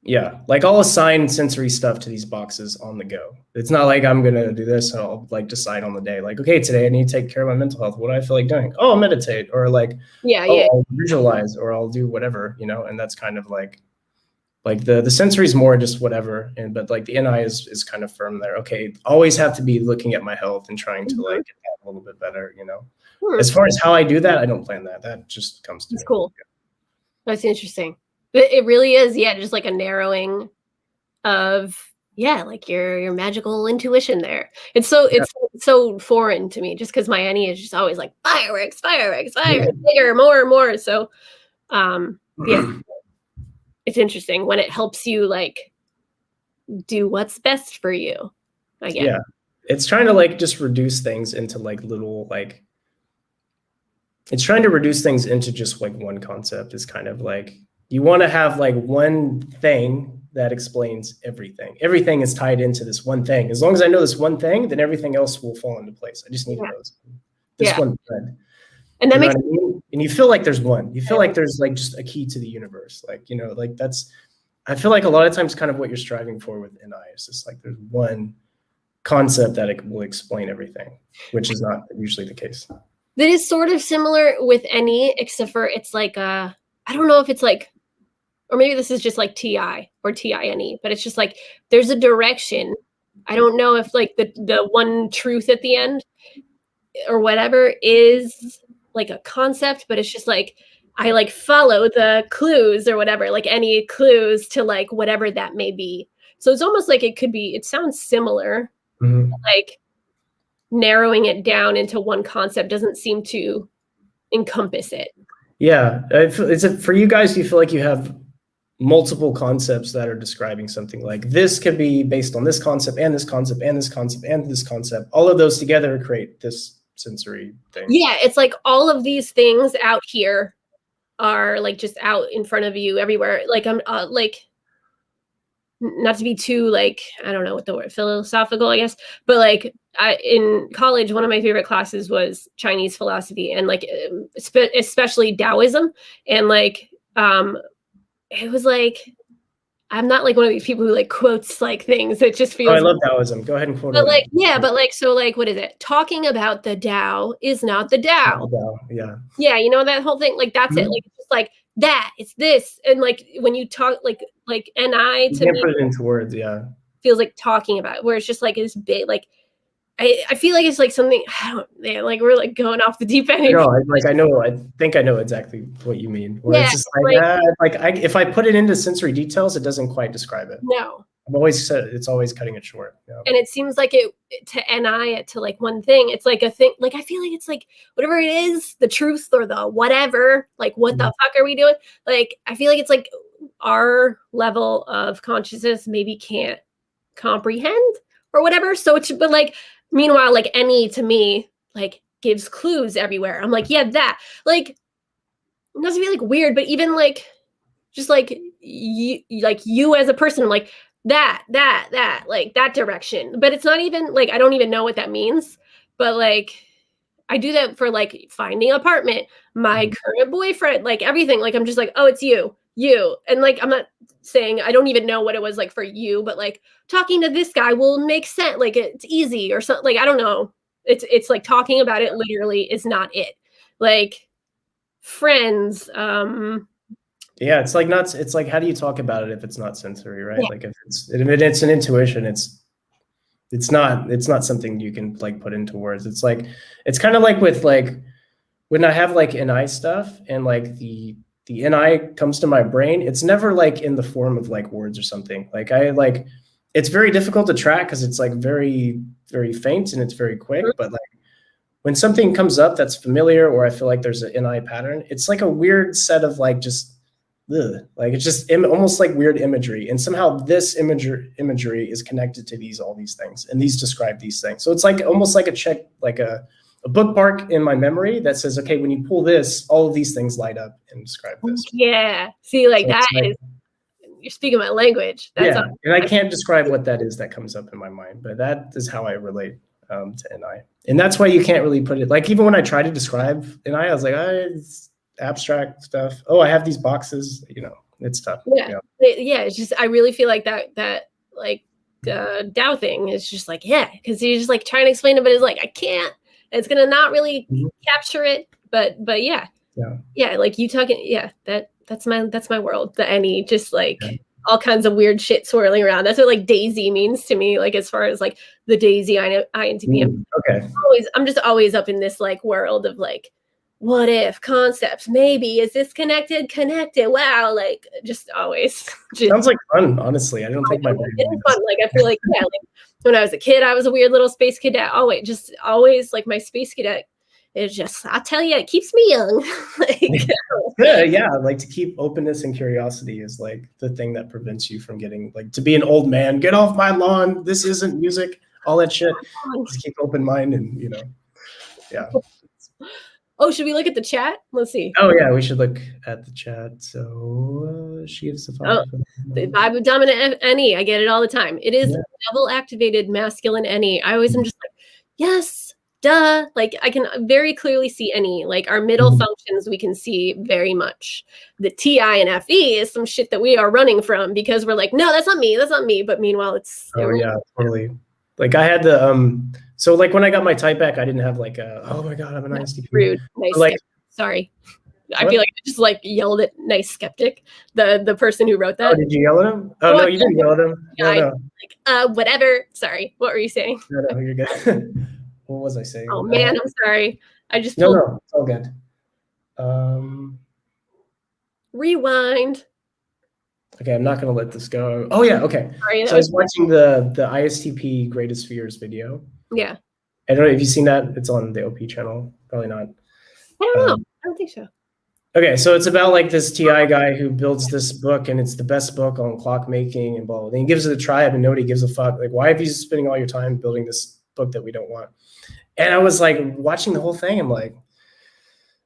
Yeah, like I'll assign sensory stuff to these boxes on the go. It's not like I'm gonna do this and I'll like decide on the day, like, okay, today I need to take care of my mental health. What do I feel like doing? Oh, I'll meditate, or like, I'll visualize, or I'll do whatever, and that's kind of like the sensory is more just whatever, but like the NI is kind of firm there. Okay, always have to be looking at my health and trying to like get that a little bit better, As far as how I do that, I don't plan that. That just comes to me. That's cool. That's interesting. It really is, just like a narrowing of like your magical intuition there. It's so foreign to me, just because my NE is just always like fireworks, bigger, more. So it's interesting when it helps you like do what's best for you, I guess. Yeah, it's trying to like just reduce things into like little like. It's trying to reduce things into just like one concept. Is kind of like you want to have like one thing that explains everything. Everything is tied into this one thing. As long as I know this one thing, then everything else will fall into place. I just need to know this one thread. And that makes and you feel like there's one. You feel like there's like just a key to the universe. Like, like that's, I feel like a lot of times kind of what you're striving for with NI is just like there's one concept that it will explain everything, which is not usually the case. That is sort of similar with NE, except for it's like I don't know if it's like, or maybe this is just like TI or TINE, but it's just like there's a direction. I don't know if like the one truth at the end or whatever is like a concept, but it's just like I like follow the clues or whatever, like any clues to like whatever that may be. So it's almost like it sounds similar, like narrowing it down into one concept doesn't seem to encompass it. Yeah. Is it for you guys, do you feel like you have multiple concepts that are describing something? Like this could be based on this concept and this concept and this concept and this concept. All of those together create this sensory thing. Yeah, it's like all of these things out here are like just out in front of you everywhere. Like I'm like, not to be too like, I don't know what the word, philosophical, I guess, but like in college, one of my favorite classes was Chinese philosophy, and like especially Taoism, and like it was like, I'm not like one of these people who like quotes like things. It just feels. I love Taoism. Go ahead and quote it. But like, but like, so like, what is it? Talking about the Tao is not the Tao. Yeah. Yeah, that whole thing. Like that's it. Like it's just like that. It's this, and like when you talk like NI to me, put it into words. Yeah, feels like talking about it, where it's just like this big like. I feel like it's like something, like we're like going off the deep end. No, I think I know exactly what you mean. Where it's just like if I put it into sensory details, it doesn't quite describe it. No. I've always said it's always cutting it short. Yeah. And it seems like it to NI it to like one thing. It's like a thing, like I feel like it's like whatever it is, the truth or the whatever, like what the fuck are we doing? Like I feel like it's like our level of consciousness maybe can't comprehend or whatever. So it's, but like meanwhile, like NE to me, like gives clues everywhere. I'm like, that, like, it doesn't be like weird, but even like, just like you as a person, like that, like that direction. But it's not even like, I don't even know what that means. But like, I do that for like finding an apartment, my current boyfriend, like everything. Like I'm just like, oh, it's you. And like I'm not saying I don't even know what it was like for you, but like talking to this guy will make sense. Like it's easy or something. Like I don't know. It's like talking about it literally is not it. Like friends, Yeah, it's like not. It's like how do you talk about it if it's not sensory, right? yeah. Like if it's an intuition, it's not something you can like put into words. It's like it's kind of like with like when I have like NI stuff and like the NI comes to my brain, it's never like in the form of like words or something. Like I like it's very difficult to track because it's like very very faint and it's very quick. But like when something comes up that's familiar or I feel like there's an NI pattern, it's like a weird set of like just like it's just almost like weird imagery, and somehow this imagery is connected to all these things, and these describe these things. So it's like almost like a check, like a bookmark in my memory that says, okay, when you pull this, all of these things light up and describe this. Yeah. See, like So that like, is you're speaking my language. That's yeah, and I can't describe what that is that comes up in my mind, but that is how I relate to NI, and that's why you can't really put it like even when I try to describe NI, I was like, it's abstract stuff. Oh, I have these boxes, it's tough. Yeah. It's just I really feel like that like Dow thing is just like because you're just like trying to explain it, but it's like I can't. It's gonna not really capture it, but yeah, like you talking, that's my world. The any just like all kinds of weird shit swirling around. That's what like Dazey means to me. Like as far as like the Dazey INTP, Okay. I'm just always up in this like world of like what if concepts, maybe is this connected, wow, like just always sounds like fun. Honestly, I don't think my brain it's fun. Like I feel like like when I was a kid I was a weird little space cadet. Always like my space cadet is just, I'll tell you, it keeps me young. Like yeah, like to keep openness and curiosity is like the thing that prevents you from getting like to be an old man, get off my lawn, this isn't music, all that shit. Just keep open mind and yeah. Oh, should we look at the chat? Let's see. Oh yeah, we should look at the chat. So she gives the the vibe of dominant any. I get it all the time. It is double activated masculine any. I always am just like, yes, duh. Like I can very clearly see any. Like our middle functions, we can see very much. The TI and FE is some shit that we are running from because we're like, no, that's not me. That's not me. But meanwhile, it's yeah, totally. Like I had the so like when I got my type back, I didn't have like oh my god, I'm an ISTP. Rude, nice. Like, sorry. I feel like I just like yelled at nice skeptic, the person who wrote that. Oh, did you yell at him? Oh no, you didn't yell at him. No. Like whatever. Sorry, what were you saying? No, you're good. What was I saying? Oh man, I'm sorry. I just no, it's all good. Rewind. Okay, I'm not gonna let this go. Oh yeah, okay. Sorry, so I was watching the ISTP Greatest Fears video. Yeah. I don't know if you've seen that. It's on the OP channel. Probably not. I don't know. I don't think so. Okay, so it's about like this TI guy who builds this book, and it's the best book on clockmaking and blah, blah. Then he gives it a try, and nobody gives a fuck. Like, why are you spending all your time building this book that we don't want? And I was like watching the whole thing. I'm like,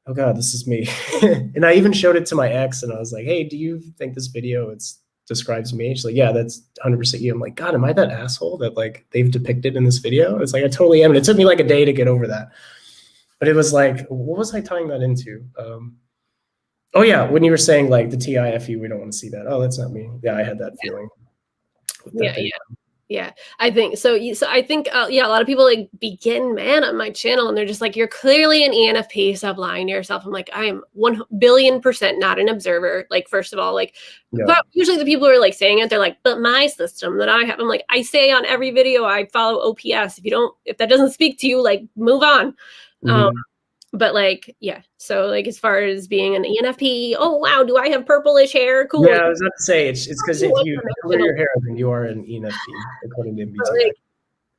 oh god, this is me. And I even showed it to my ex, and I was like, hey, do you think this video describes me? She's like, yeah, that's 100% you. I'm like, god, am I that asshole that like they've depicted in this video? It's like I totally am. And it took me like a day to get over that. But it was like, what was I tying that into? Oh yeah, when you were saying like the TIFE, we don't want to see that. Oh, that's not me. Yeah, I had that feeling. Yeah. I think so. So I think a lot of people like begin man on my channel, and they're just like, you're clearly an ENFP. Stop lying to yourself. I'm like, I am 1,000,000,000% not an observer. Like, first of all, like usually the people who are like saying it, they're like, but my system that I have. I'm like, I say on every video I follow OPS. If that doesn't speak to you, like move on. But like, so like as far as being an ENFP, oh wow, do I have purplish hair? Cool. Yeah, I was about to say it's because if you color your hair, then you are an ENFP according to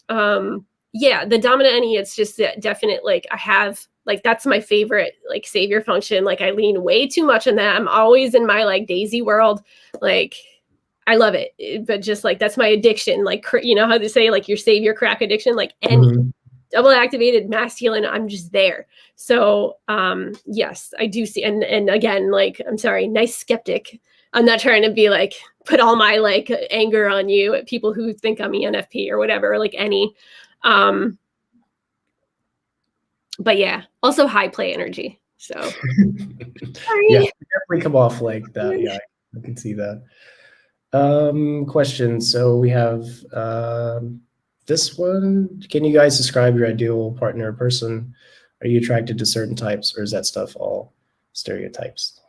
MBTI. The dominant any, it's just definite. Like I have like that's my favorite like savior function. Like I lean way too much on that. I'm always in my like Dazey world. Like I love it, but just like that's my addiction. Like you know how they say like your savior crack addiction. Like any. Double activated masculine, I'm just there. So yes, I do see, and again, like I'm sorry, nice skeptic. I'm not trying to be like put all my like anger on you at people who think I'm ENFP or whatever, like any. But yeah, also high play energy. So Yeah, sorry. definitely come off like that. Yeah, I can see that. Question. So we have this one. Can you guys describe your ideal partner or person? Are you attracted to certain types, or is that stuff all stereotypes?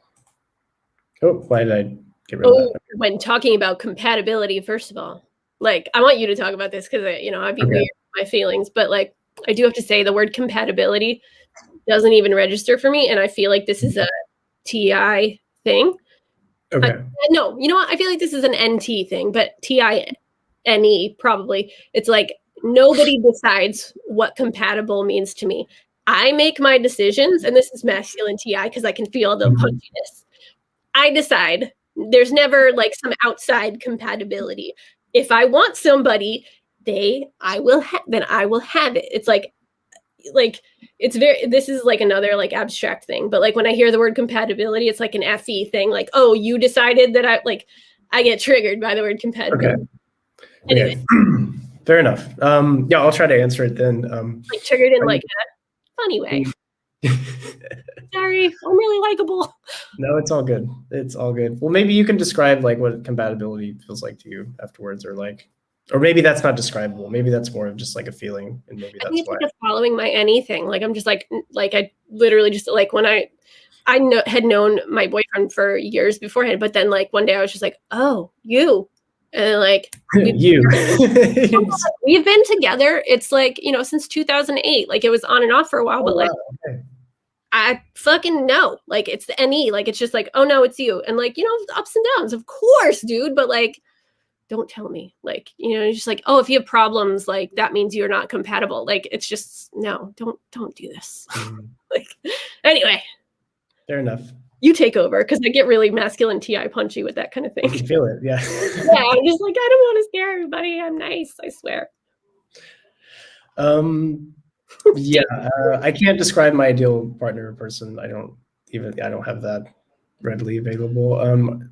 Oh, why did I get rid of Oh, that? when talking about compatibility, first of all, like I want you to talk about this because I'd be Okay. weird with my feelings, but like I do have to say the word compatibility doesn't even register for me, and I feel like this is a TI thing. Okay. No, you know what? I feel like this is an NT thing, but TINE probably. It's like nobody decides what compatible means to me. I make my decisions, and this is masculine TI because I can feel the Mhm. punchiness. I decide. There's never like some outside compatibility. If I want somebody, then I will have it. It's like it's very this is like another like abstract thing, but like when I hear the word compatibility, it's like an FE thing, like, oh, you decided that I get triggered by the word Okay. compatibility. Anyway, Okay. Fair enough. Yeah, I'll try to answer it then. like triggered in are like a funny way. you- Sorry, I'm really likable. No, it's all good. It's all good. Well, maybe you can describe like what compatibility feels like to you afterwards, or maybe that's not describable. Maybe that's more of just like a feeling, and maybe I think that's it's why. like a following my anything. Like I'm just like I literally just like when had known my boyfriend for years beforehand, but then like one day I was just like, oh, you, and like You. we've been together. It's like since 2008. Like it was on and off for a while, Oh but like wow. Okay. I fucking know. Like it's the NE. Like it's just like, oh no, it's you, and like ups and downs, of course, dude. But like don't tell me, like you're just like, oh, if you have problems, like that means you're not compatible. Like it's just no, don't do this. Like anyway, Fair enough. you take over because I get really masculine TI punchy with that kind of I thing. can feel it. Yeah. Yeah, I'm just like I don't want to scare everybody. I'm nice, I swear. um. Yeah. I can't describe my ideal partner or person. I don't have that readily available.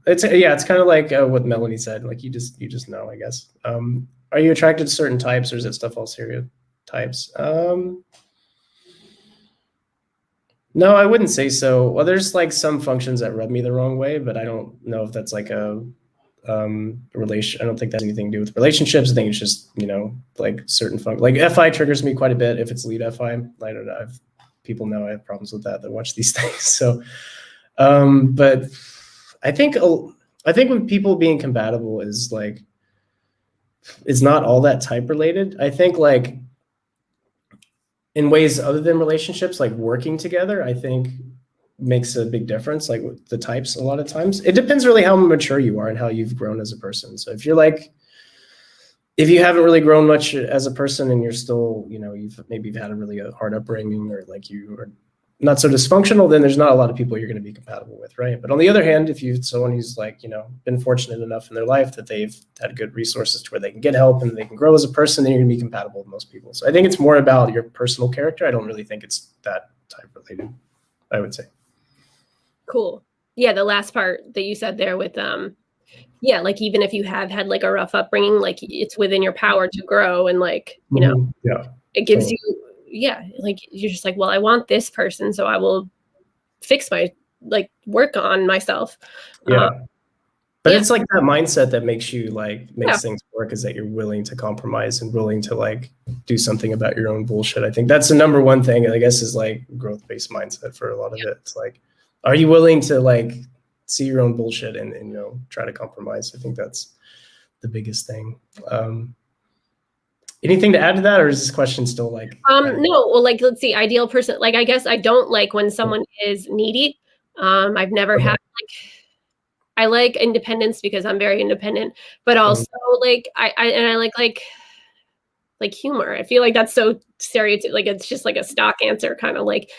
It's kind of like what Melanie said. Like you just know, I guess. Are you attracted to certain types, or is it stuff all stereotypes? No, I wouldn't say so. Well, there's like some functions that rub me the wrong way, but I don't know if that's like a relation. I don't think that has anything to do with relationships. I think it's just like certain like FI triggers me quite a bit if it's lead FI. I don't know. People know I have problems with that watch these things. So, but I think with people being compatible is like it's not all that type related. I think like in ways other than relationships, like working together, I think makes a big difference. Like with the types, a lot of times it depends really how mature you are and how you've grown as a person. So if you haven't really grown much as a person and you're still, you've had a really hard upbringing, or like you are not so dysfunctional, then there's not a lot of people you're going to be compatible with, right? But on the other hand, if you're someone who's like, been fortunate enough in their life that they've had good resources to where they can get help and they can grow as a person, then you're going to be compatible with most people. So I think it's more about your personal character. I don't really think it's that type related, I would say. Cool. Yeah, the last part that you said there with yeah, like even if you have had like a rough upbringing, like it's within your power to grow, and like Yeah, it gives totally. like you're just like, well, I want this person, so I will fix work on myself. Yeah. But Yeah, it's like that mindset that makes yeah, things work, is that you're willing to compromise and willing to like do something about your own bullshit. I think that's the number one thing, I guess, is like growth-based mindset for a lot of it. It's like, are you willing to like see your own bullshit and try to compromise? I think that's the biggest thing. Anything to add to that, or is this question still like no, well, like let's see, ideal person. Like I guess I don't like when someone is needy. I've never okay. had I like independence because I'm very independent, but Mhm. also like I like humor. I feel like that's so stereotypical. Like it's just like a stock answer, kind of like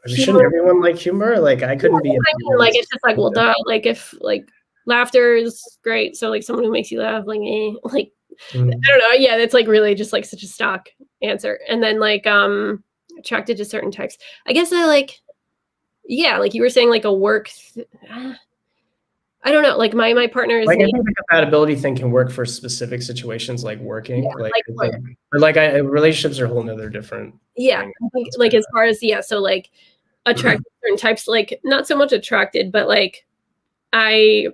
I mean, shouldn't humor. everyone like humor? Like I couldn't be I in mean, like it's just like, well, duh. Like if like laughter is great, so like someone who makes you laugh, like like I don't know. Yeah, that's like really just like such a stock answer. And then like attracted to certain types. I guess I like, yeah, like you were saying, like a work. I don't know. Like my partner is Like, I think the compatibility thing can work for specific situations like working, yeah, like, like it's work. like but, like, relationships are a whole 'nother different Yeah, thing I think outside like of as far as so like attracted that. to certain types, like not so much attracted, but like I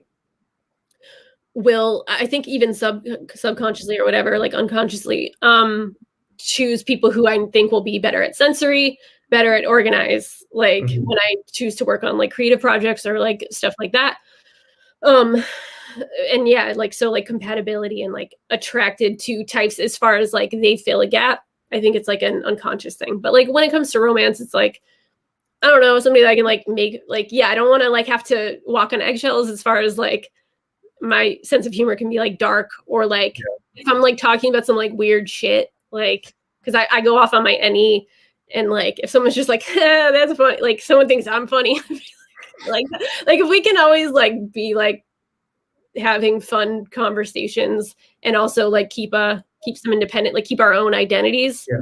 I think even subconsciously or whatever, like unconsciously, choose people who I think will be better at sensory, better at organize, like Mhm. when I choose to work on like creative projects or like stuff like that. Um and yeah, like so like compatibility and like attracted to types as far as like they fill a gap. I think it's like an unconscious thing. But like when it comes to romance, it's like I don't know, somebody that I can like make like yeah, I don't want to like have to walk on eggshells as far as like my sense of humor can be like dark or like if I'm like talking about some like weird shit, like because I go off on my any and like if someone's just like that's funny, like someone thinks I'm funny, like if we can always like be like having fun conversations and also like keep them independent, like keep our own identities. Yeah.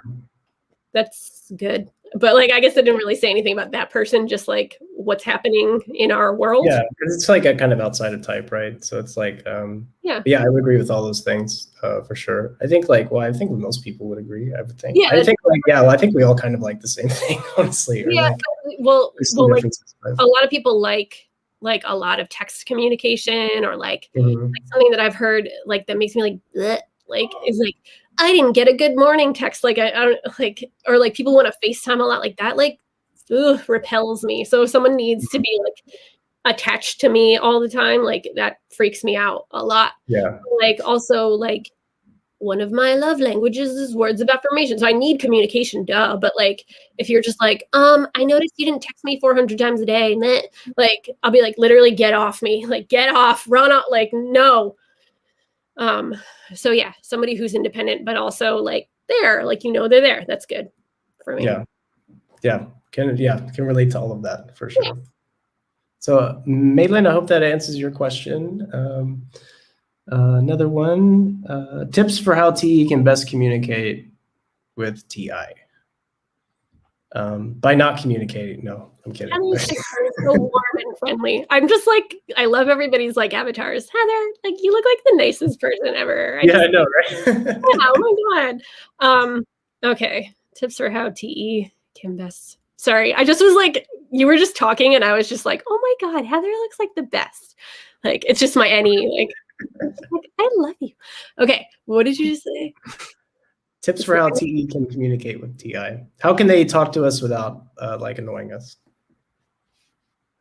That's good. But like I guess I didn't really say anything about that person, just like what's happening in our world. Yeah, because it's like a kind of outside of type, right? So it's like, Yeah. yeah, I would agree with all those things, for sure. I think like, well, I think most people would agree, I would think. Yeah, I think like, yeah, well, I think we all kind of like the same thing, honestly, or yeah. like Well, there's some like differences, but a lot of people like a lot of text communication or Mhm. like something that I've heard like that makes me like bleh, like is like I didn't get a good morning text like I don't like or like people want to FaceTime a lot like that like repels me. So if someone needs to be like attached to me all the time like that freaks me out a lot. Yeah. Like also like one of my love languages is words of affirmation. So I need communication, duh. But like, if you're just like, I noticed you didn't text me 400 times a day, meh, like, I'll be like, literally, get off me, like, get off, run out, like, no. Um, so yeah, somebody who's independent, but also like there, like they're there. That's good for me. Yeah. Can relate to all of that for Yeah. sure. So, Maitland, I hope that answers your question. Another one, tips for how TE can best communicate with TI. By not communicating. No, I'm kidding. Heather's like so warm and friendly. I'm just like, I love everybody's like avatars. Heather, like you look like the nicest person ever. Yeah, I know, right? Yeah, oh my god. Okay. Tips for how TE can best. Sorry, I just was like, you were just talking, and I was just like, oh my god, Heather looks like the best. Like it's just my any. Like I love you. Okay, what did you just say? Tips for how TE can communicate with TI. How can they talk to us without like annoying us?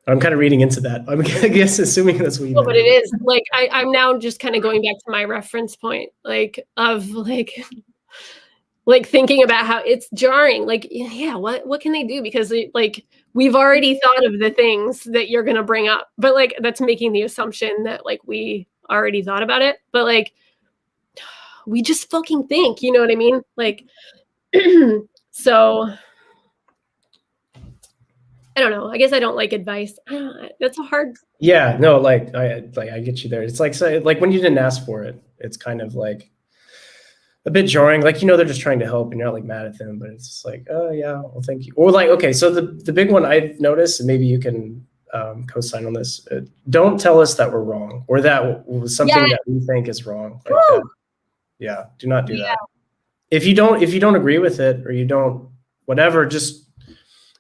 I'm kind of reading into that. I'm I guess assuming that's what you meant. But it is like I'm now just kind of going back to my reference point, like of like thinking about how it's jarring. Like, yeah, what can they do? Because like we've already thought of the things that you're gonna bring up, but like that's making the assumption that like we already thought about it. But like we just fucking think, you know what I mean? Like so I don't know. I guess I don't like advice. I don't, that's a hard. Yeah, no, like I get you there. It's like so, like when you didn't ask for it, it's kind of like a bit jarring. Like they're just trying to help, and you're not like mad at them, but it's just like, oh yeah, well thank you. Or like okay, so the big one I've noticed, and maybe you can co-sign on this. Don't tell us that we're wrong or that was something that we think is wrong. Like that. Yeah, do not do that. If you don't agree with it or you don't whatever, just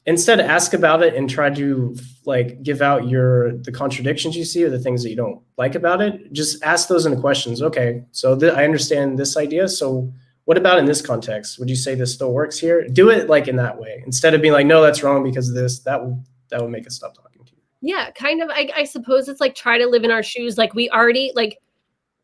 instead ask about it and try to like give out the contradictions you see or the things that you don't like about it. Just ask those in the questions. Okay, so I understand this idea. So what about in this context? Would you say this still works here? Do it like in that way instead of being like, no, that's wrong because of this. That will make us stop talking to you. Yeah, kind of. I suppose it's like try to live in our shoes. Like we already like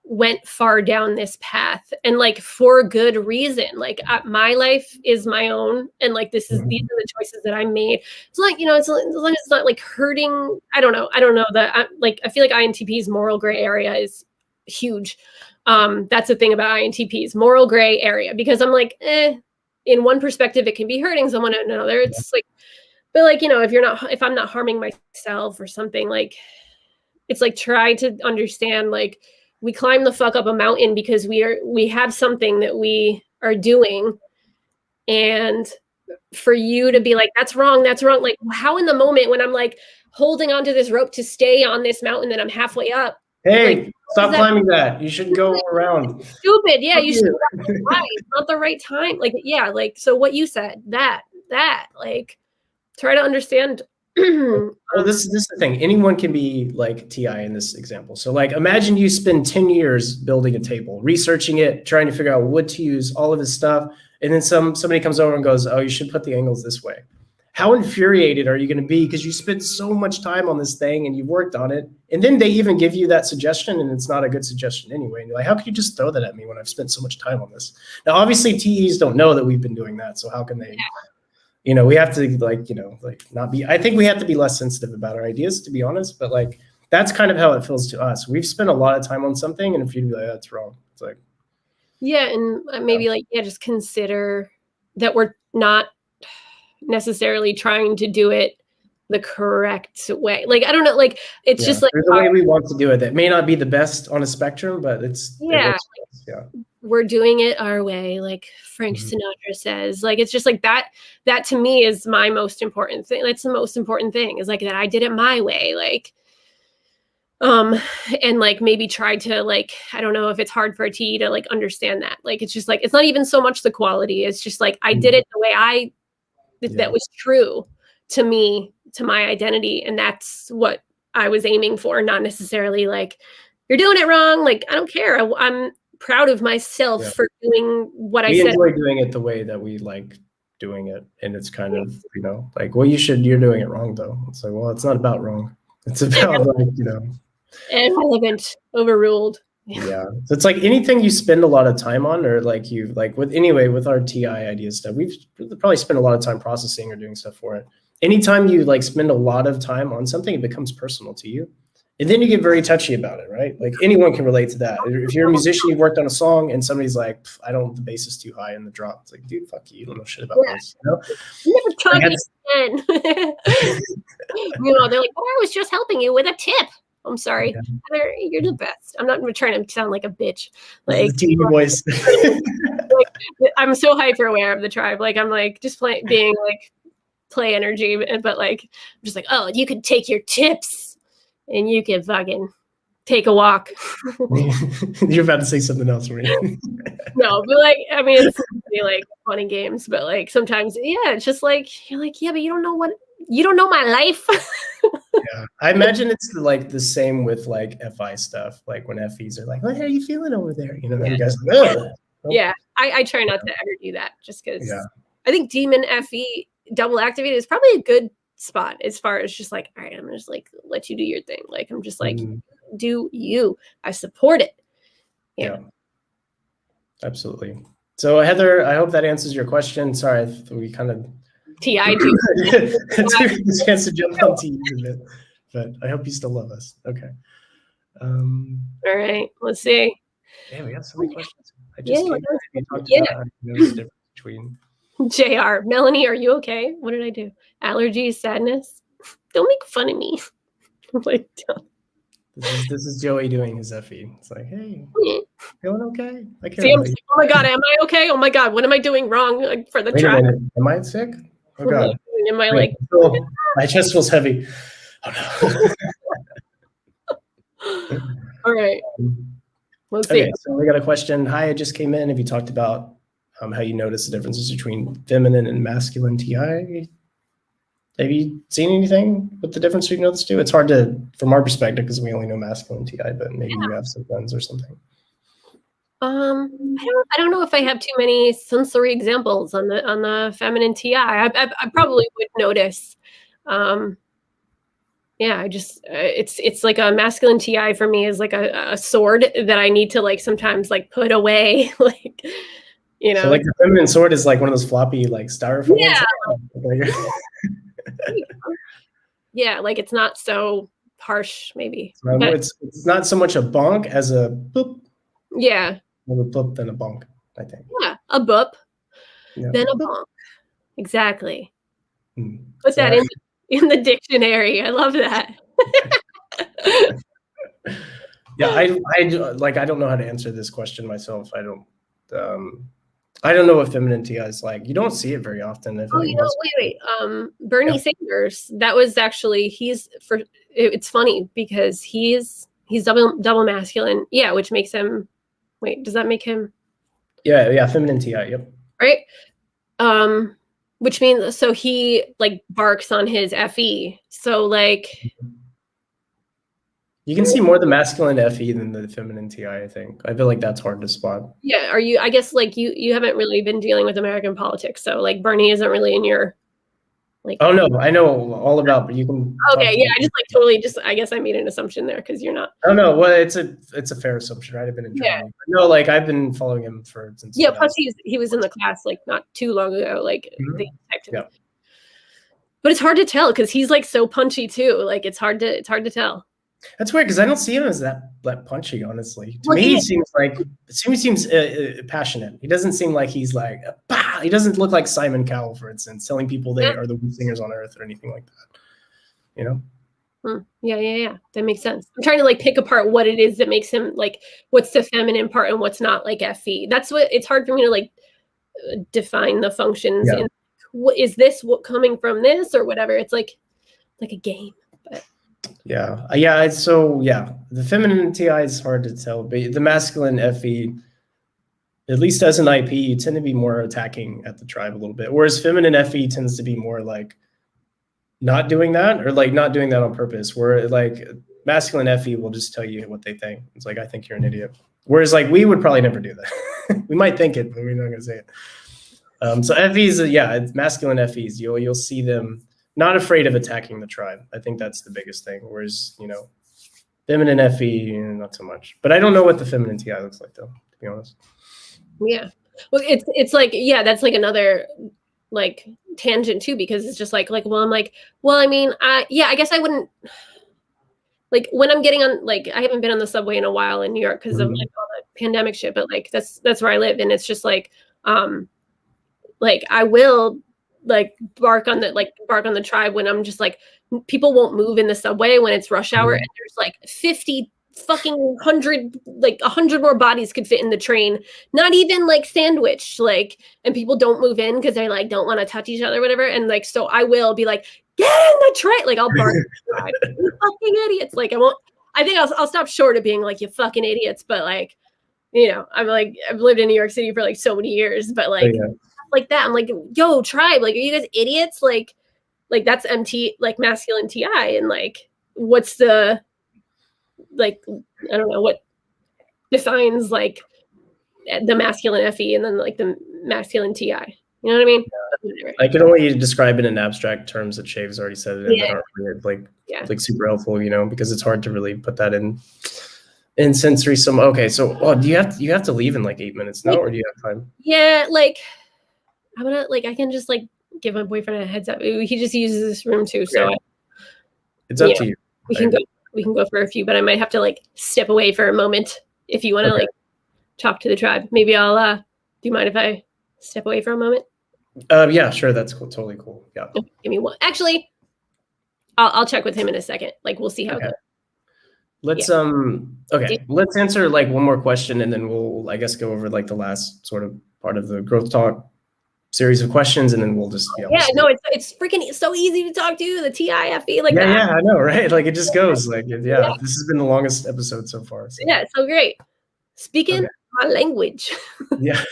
went far down this path and like for good reason. Like my life is my own and like these are the choices that I made. So like as long as it's not like hurting. I don't know that like I feel like INTP's moral gray area is huge. That's the thing about INTP's moral gray area because I'm like in one perspective it can be hurting someone in another. It's like but like if I'm not harming myself or something, like it's like try to understand like we climb the fuck up a mountain because we have something that we are doing, and for you to be like that's wrong, like how in the moment when I'm like holding onto this rope to stay on this mountain that I'm halfway up. Hey, like, stop climbing that. You should go around. Stupid. Yeah, Fuck you should you. go back. Why? It's not the right time. Like, yeah, like, so what you said, that, like, try to understand. Well, this is the thing. Anyone can be like TI in this example. So like imagine you spend 10 years building a table, researching it, trying to figure out what to use, all of this stuff, and then somebody comes over and goes, "Oh, you should put the angles this way." How infuriated are you going to be because you spent so much time on this thing and you worked on it, and then they even give you that suggestion and it's not a good suggestion anyway. And you're like, how could you just throw that at me when I've spent so much time on this? Now, obviously, TEs don't know that we've been doing that, so how can they? We have to not be, I think we have to be less sensitive about our ideas, to be honest, but like, that's kind of how it feels to us. We've spent a lot of time on something, and if you'd be like, that's wrong, it's like, yeah, and maybe like, yeah, just consider that we're not necessarily trying to do it the correct way. Like, I don't know, like, it's just like there's a way we want to do it that may not be the best on a spectrum, but it works. We're doing it our way, like Frank Sinatra says. Like, it's just like that to me is my most important thing. That's the most important thing, is like that I did it my way. Like, and like maybe try to, like, I don't know if it's hard for a T to like understand that. Like, it's just like, it's not even so much the quality. It's just like, I did it the way that was true to me, to my identity. And that's what I was aiming for. Not necessarily like, you're doing it wrong. Like, I don't care. I'm proud of myself for doing what I said. We enjoy doing it the way that we like doing it. And it's kind of, like, well, you're doing it wrong though. It's like, well, it's not about wrong. It's about like, irrelevant, overruled. Yeah. So it's like anything you spend a lot of time on, or like with our TI idea stuff, we've probably spent a lot of time processing or doing stuff for it. Anytime you like spend a lot of time on something, it becomes personal to you. And then you get very touchy about it, right? Like anyone can relate to that. If you're a musician, you've worked on a song and somebody's like, the bass is too high in the drop. It's like, dude, fuck you. You don't know shit about this. Never talk again. They're like, I was just helping you with a tip. I'm sorry. Yeah. You're the best. I'm not trying to sound like a bitch. Like, the TV voice. Like, I'm so hyper aware of the tribe. Like, I'm like just being like play energy, but like I'm just like, oh, you could take your tips and you can fucking take a walk. You're about to say something else, right? No, but like, I mean, it's like fun and games, but like sometimes, yeah, it's just like, you're like, yeah, but you don't know my life. Yeah, I imagine it's like the same with like FI stuff. Like when FEs are like, "Well, how are you feeling over there?" You guys. Like, oh. Yeah, I try not to ever do that, just because I think Demon FE double activated is probably a good spot as far as just like, all right, I'm just like let you do your thing. Like I'm just like, do you? I support it. Yeah, absolutely. So Heather, I hope that answers your question. Sorry, we kind of. TI took the chance to jump on TI a bit, but I hope you still love us. Okay. All right, let's see. Yeah, we have so many questions. I just talked about how to notice the difference between. JR, Melanie, are you okay? What did I do? Allergies, sadness. Don't make fun of me. Like, this is Joey doing his FE. It's like, hey, feeling okay? See, oh my God, am I okay? Oh my God, what am I doing wrong for the trial? Am I sick? Oh God. Am I like? My chest feels heavy. Oh no. All right. Let's see. Okay, so we got a question. Hi, I just came in. Have you talked about how you notice the differences between feminine and masculine TI? Have you seen anything with the difference you've noticed too? It's hard to, from our perspective, because we only know masculine TI, but maybe you have some friends or something. I don't know if I have too many sensory examples on the feminine TI. I probably would notice. Yeah, I just it's like a masculine TI for me is like a sword that I need to like sometimes like put away, like So like the feminine sword is like one of those floppy like styrofoam ones. Yeah, like it's not so harsh, maybe. It's not so much a bonk as a boop. Yeah. More a boop than a bonk, I think. Yeah, a boop, then a bonk. Exactly. Put that in the dictionary. I love that. Yeah, I don't know how to answer this question myself. I don't. I don't know what feminine TI is like. You don't see it very often. I feel Oh, like you know, most. wait. Bernie Sanders. That was actually it's funny because he's double masculine. Yeah, which makes him. Wait, does that make him Yeah, feminine TI. Yep. right? Which means so he like barks on his FE. So like You can see more the masculine FE than the feminine TI, I think. I feel like that's hard to spot. yeah, are you? I guess like you haven't really been dealing with American politics, so like Bernie isn't really in your like. Oh no, I know all about, but you can talk Okay, to yeah, me. I just like totally just I guess I made an assumption there because you're not. Oh no, well it's a fair assumption, right? I've been in Yeah, Germany. But no, like I've been following him since yeah. Plus 2000. he was in the class like not too long ago. Like they detected him. Yeah. But it's hard to tell because he's like so punchy too. Like it's hard to tell. That's weird because I don't see him as that punchy, honestly. To Well, me, he seems passionate. He doesn't seem like he's like, bah! He doesn't look like Simon Cowell, for instance, telling people they are the worst singers on earth or anything like that. You know? Yeah. That makes sense. I'm trying to like pick apart what it is that makes him like what's the feminine part and what's not like FE. That's what it's hard for me to like define the functions. Yeah. And what is this what coming from this or whatever? It's like a game. But Yeah. So the feminine TI is hard to tell, but the masculine FE, at least as an IP, you tend to be more attacking at the tribe a little bit, whereas feminine FE tends to be more like not doing that or like not doing that on purpose. Where like masculine FE will just tell you what they think. It's like, I think you're an idiot. Whereas like we would probably never do that. We might think it, but we're not gonna say it. So FEs, it's masculine FEs. You'll see them not afraid of attacking the tribe. I think that's the biggest thing. Whereas, feminine FE, not so much. But I don't know what the feminine TI looks like, though, to be honest. yeah. Well, it's like, that's like another like tangent too, because it's just like, well, I'm like, well, I mean, I guess I wouldn't like when I'm getting on, like, I haven't been on the subway in a while in New York because of like all the pandemic shit, but like, that's where I live. And it's just like I will like bark on the tribe when I'm just like, people won't move in the subway when it's rush hour and there's like 50 fucking 100 like 100 more bodies could fit in the train, not even like sandwiched, like, and people don't move in because they like don't want to touch each other, whatever. And like, so I will be like, get in the train, like I'll bark you fucking idiots. Like I think I'll stop short of being like, you fucking idiots, but like, I'm like, I've lived in New York City for like so many years, but like like that, I'm like, yo, tribe, like, are you guys idiots? Like that's MT, like masculine TI, and like what's the like, I don't know what defines like the masculine FE and then like the masculine TI. You know what I mean? Yeah. I can only describe it in abstract terms that Shave's already said it in that aren't really like super helpful, because it's hard to really put that in sensory some. Okay, so do you have to leave in like 8 minutes now, or do you have time? Yeah, like I'm gonna I can just like give my boyfriend a heads up. He just uses this room too, so it's up to you. We can go for a few, but I might have to like step away for a moment if you want to like talk to the tribe. Maybe I'll do you mind if I step away for a moment? Yeah, sure, that's cool. Totally cool. Yeah. Okay, give me one. Actually, I'll check with him in a second. Like we'll see how it goes. Let's let's answer like one more question and then we'll, I guess, go over like the last sort of part of the growth talk series of questions, and then we'll just it's freaking so easy to talk to the TIFE like that. I know, right? Like it just goes like this has been the longest episode so far. So. Yeah, it's so great. Speaking my language. Yeah.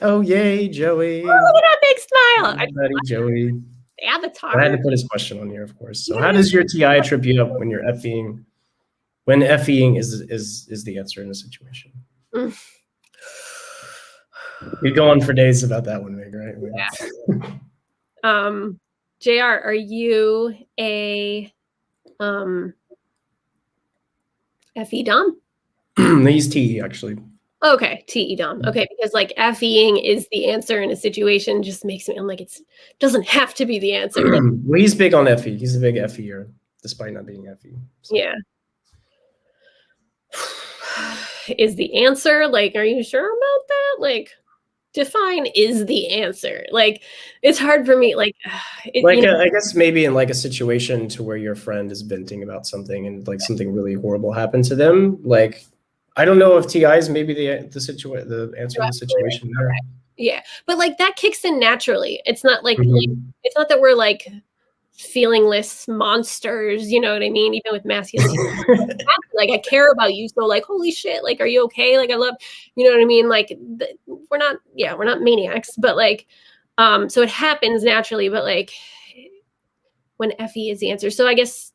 Oh yay, Joey! Oh, look at that big smile, buddy, Joey. The avatar. I had to put his question on here, of course. So, how does your TI trip you up when you're FEing? When FEing is the answer in a situation? We go on for days about that one, Meg, right? Yeah. JR, are you a FE Dom? They use TE actually. Okay, TE Dom. Okay, because like FEing is the answer in a situation just makes me, I'm like, it doesn't have to be the answer. Well, he's big on FE. He's a big FEer, despite not being FE. So. Yeah. Is the answer, like, are you sure about that? Like, define is the answer. Like, it's hard for me. Like, I guess maybe in like a situation to where your friend is venting about something and like something really horrible happened to them. Like, I don't know if TI is maybe the answer to the situation there. Yeah, but like that kicks in naturally. It's not like, it's not that we're like feelingless monsters, you know what I mean? Even with masculinity, like I care about you, so like holy shit, like are you okay? Like I love, you know what I mean? Like we're not maniacs, but like so it happens naturally, but like when Effie is the answer. So I guess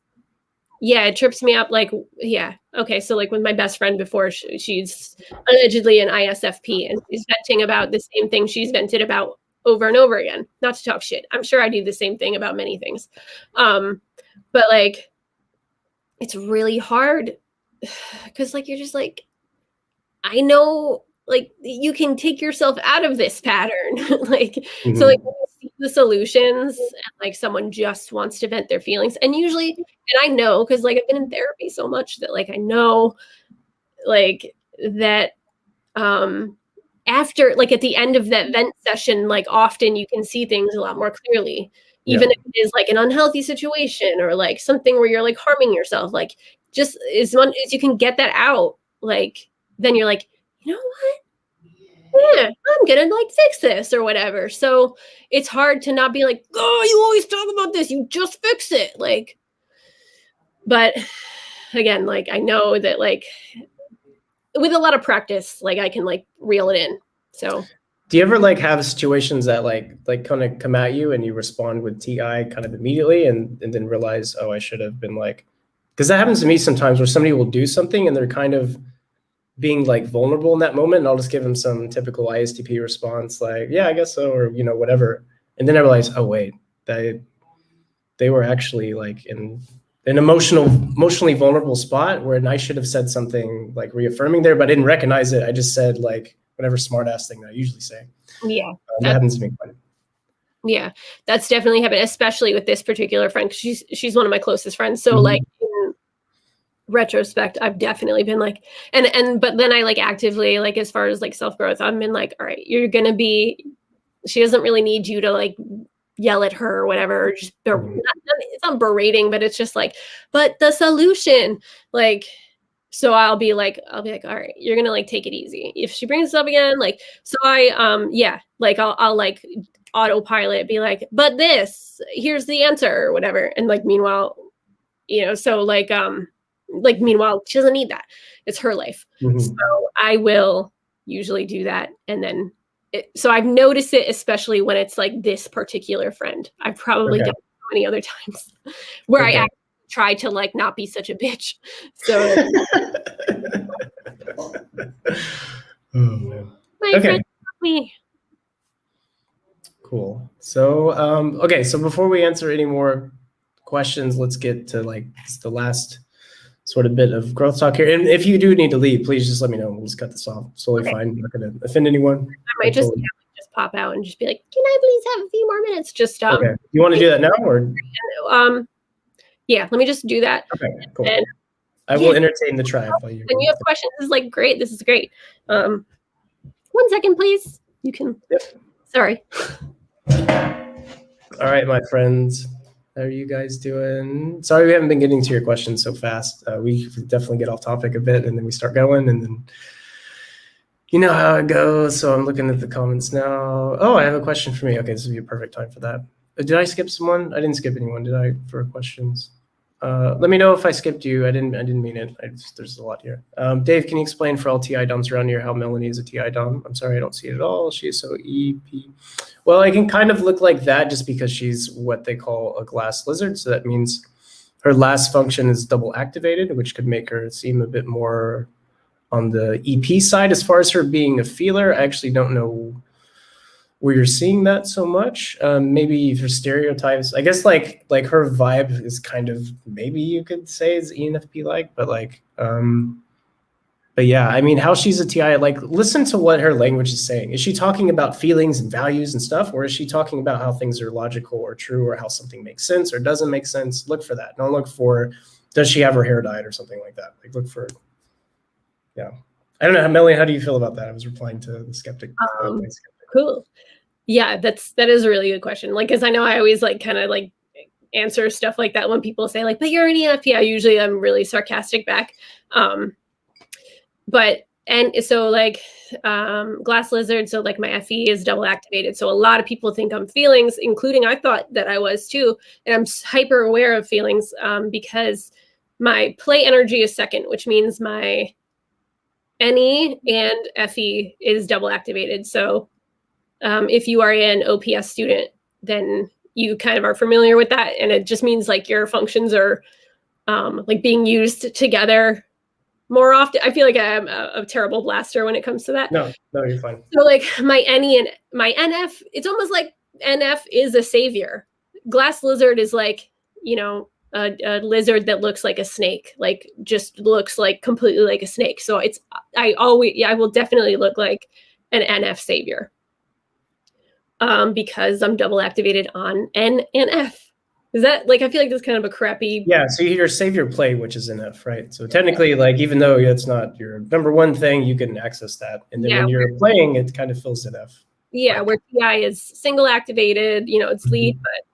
yeah, it trips me up. Like, yeah, okay. So like with my best friend before, she's allegedly an ISFP, and she's venting about the same thing she's vented about over and over again. Not to talk shit. I'm sure I do the same thing about many things. But like, it's really hard because like you're just like, I know like you can take yourself out of this pattern. Like, so like when you see the solutions and like someone just wants to vent their feelings, and usually, and I know because like I've been in therapy so much that like I know like that after like at the end of that vent session, like often you can see things a lot more clearly, even if it is like an unhealthy situation or like something where you're like harming yourself, like just as you can get that out, like then you're like, you know what? Yeah, I'm gonna like fix this or whatever. So it's hard to not be like, oh, you always talk about this, you just fix it. Like, but again, like I know that like with a lot of practice, like I can like reel it in. So do you ever like have situations that like kind of come at you and you respond with TI kind of immediately and then realize, oh, I should have been like, because that happens to me sometimes where somebody will do something and they're kind of being like vulnerable in that moment, and I'll just give them some typical ISTP response like, yeah, I guess so, or you know, whatever. And then I realize, oh wait, they were actually like in an emotionally vulnerable spot where I should have said something like reaffirming there, but I didn't recognize it. I just said like whatever smart ass thing that I usually say. Yeah, that happens to me quite a bit. Yeah, that's definitely happened, especially with this particular friend. She's one of my closest friends. So like in retrospect, I've definitely been like, but then I like actively like as far as like self growth, I've been like, all right, you're gonna be. She doesn't really need you to like yell at her or whatever. Or just it's not berating, but it's just like, but the solution, like. So I'll be like, all right, you're gonna like take it easy. If she brings this up again, like, so like I'll like autopilot be like, but here's the answer or whatever. And like, meanwhile, you know, so like meanwhile, she doesn't need that. It's her life. So I will usually do that. And then, so I've noticed it, especially when it's like this particular friend. I've probably done it so many other times where I actually try to like not be such a bitch. So my friend me. Cool. So okay, so before we answer any more questions, let's get to like the last sort of bit of growth talk here. And if you do need to leave, please just let me know. We'll just cut this off. It's totally fine. I'm not gonna offend anyone. I might just pop out and just be like, can I please have a few more minutes? Just okay. You want to do that now or yeah, let me just do that. Okay, cool. And, I will entertain the tribe while you. And you have questions. This is like great. This is great. 1 second, please. You can. Yep. Sorry. All right, my friends. How are you guys doing? Sorry we haven't been getting to your questions so fast. We definitely get off topic a bit and then we start going and then you know how it goes. So I'm looking at the comments now. Oh, I have a question for me. Okay, this would be a perfect time for that. Did I skip someone? I didn't skip anyone, did I, for questions? Let me know if I skipped you. I didn't mean it. There's a lot here. Dave, can you explain for all TI DOMs around here how Melanie is a TI DOM? I'm sorry, I don't see it at all. She is so EP. Well, it can kind of look like that just because she's what they call a glass lizard. So that means her last function is double activated, which could make her seem a bit more on the EP side. As far as her being a feeler, I actually don't know where you're seeing that so much. Maybe for stereotypes, I guess like her vibe is kind of, maybe you could say is ENFP like, but like, but yeah, I mean, how she's a TI, like listen to what her language is saying. Is she talking about feelings and values and stuff? Or is she talking about how things are logical or true or how something makes sense or doesn't make sense? Look for that. Don't look for, does she have her hair dyed or something like that? Like look for, yeah. I don't know, Melanie, how do you feel about that? I was replying to the skeptic. Cool. Yeah, that is a really good question. Like, cause I know I always like kind of like answer stuff like that when people say like, but you're an ENFP. I usually am really sarcastic back. but and so like glass lizard, so like my FE is double activated, so a lot of people think I'm feelings, including I thought that I was too, and I'm hyper aware of feelings because my play energy is second, which means my NE and FE is double activated. So if you are an OPS student, then you kind of are familiar with that, and it just means like your functions are like being used together more often. I feel like I'm a terrible blaster when it comes to that. No, you're fine. So like my NE and my NF, it's almost like NF is a savior. Glass lizard is like, you know, a lizard that looks like a snake, like just looks like completely like a snake. So it's, I will definitely look like an NF savior because I'm double activated on N and F. Is that like, I feel like that's kind of a crappy. Yeah, so your savior play, which is an F, right? So technically, like, even though it's not your number one thing, you can access that. And then when you're playing, it kind of fills an F. Yeah, like, where TI is single activated, you know, it's lead, but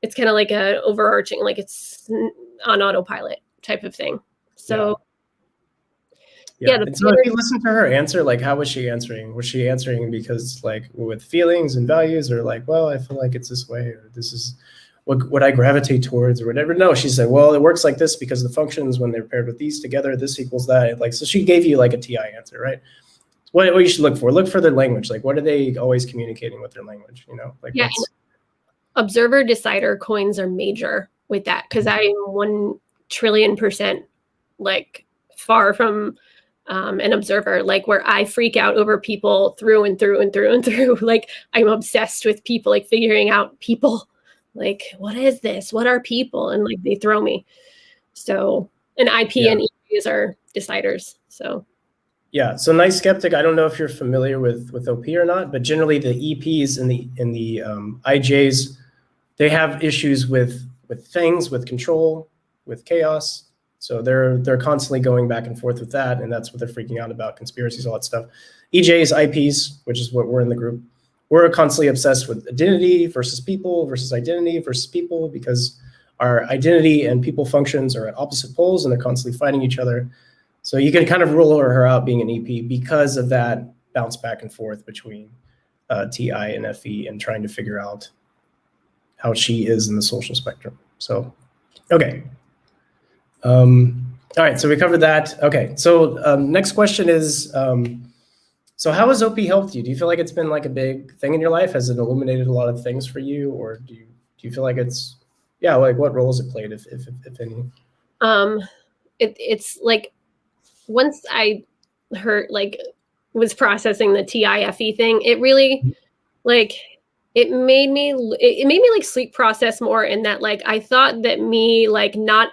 it's kind of like a overarching, like it's on autopilot type of thing. So yeah. And so if you listen to her answer, like, how was she answering? Was she answering because like with feelings and values, or like, well, I feel like it's this way, or this is what I gravitate towards, or whatever? No, she said, well, it works like this because the functions, when they're paired with these together, this equals that. Like, so she gave you like a TI answer, right? What you should look for their language. Like, what are they always communicating with their language? You know, like, observer decider coins are major with that, because I am 1,000,000,000,000% like far from an observer, like where I freak out over people through and through and through and through. Like I'm obsessed with people, like figuring out people, like what is this? What are people? And like they throw me. So an IP and EPs are deciders. So yeah, so nice skeptic. I don't know if you're familiar with OP or not, but generally the EPs and the IJs, they have issues with things, with control, with chaos. So they're constantly going back and forth with that, and that's what they're freaking out about, conspiracies, all that stuff. EJs, IPs, which is what we're in the group, we're constantly obsessed with identity versus people versus identity versus people, because our identity and people functions are at opposite poles and they're constantly fighting each other. So you can kind of rule her out being an EP because of that bounce back and forth between TI and FE and trying to figure out how she is in the social spectrum. So, okay. All right, so we covered that. Okay, so next question is, so how has OP helped you? Do you feel like it's been like a big thing in your life? Has it illuminated a lot of things for you? Or do you feel like it's, yeah, like what role has it played, if any? It's like, once I was processing the TIFE thing, it really like it made me like sleep process more, in that like I thought that me like not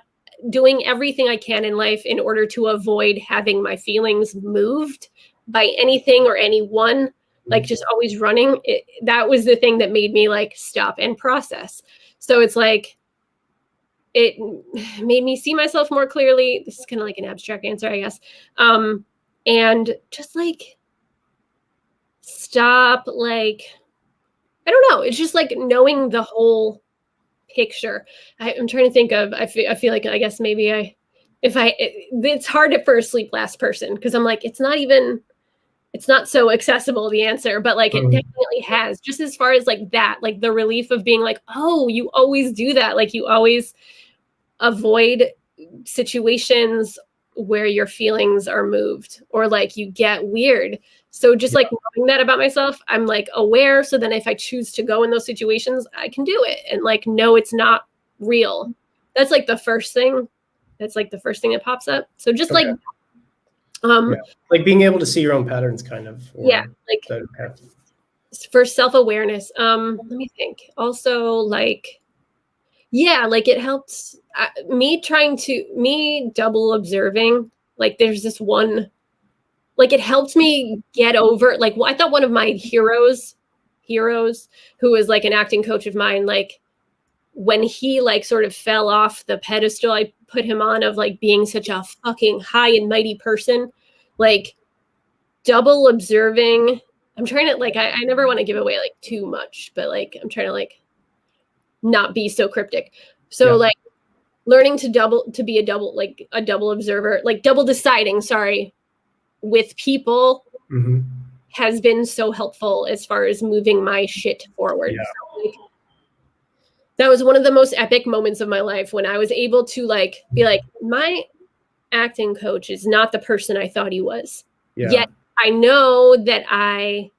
doing everything I can in life in order to avoid having my feelings moved by anything or anyone, like just always running, that was the thing that made me like stop and process. So it's like it made me see myself more clearly. This is kind of like an abstract answer, I guess. And just like stop, like, I don't know. It's just like knowing the whole picture. I'm trying to think of, I feel like, I guess maybe it's hard for a sleep last person, because I'm like, it's not so accessible, the answer, but like it definitely has, just as far as like that, like the relief of being like, oh, you always do that. Like you always avoid situations where your feelings are moved or like you get weird. So just like knowing that about myself, I'm like aware. So then if I choose to go in those situations, I can do it and like, no, it's not real. That's like the first thing. That's like the first thing that pops up. So just like, like being able to see your own patterns, kind of. Like for self-awareness. Let me think. Also, like, like it helps me double observing. Like there's this one, like it helped me get over, like I thought one of my heroes, who was like an acting coach of mine, like when he like sort of fell off the pedestal I put him on of like being such a fucking high and mighty person, like double observing. I'm trying to like, I never want to give away like too much, but like I'm trying to like not be so cryptic. So like learning to be a double observer, like double deciding, sorry, with people Mhm. has been so helpful as far as moving my shit forward. Yeah. So, like, that was one of the most epic moments of my life when I was able to like be like, my acting coach is not the person I thought he was. Yeah. Yet I know that I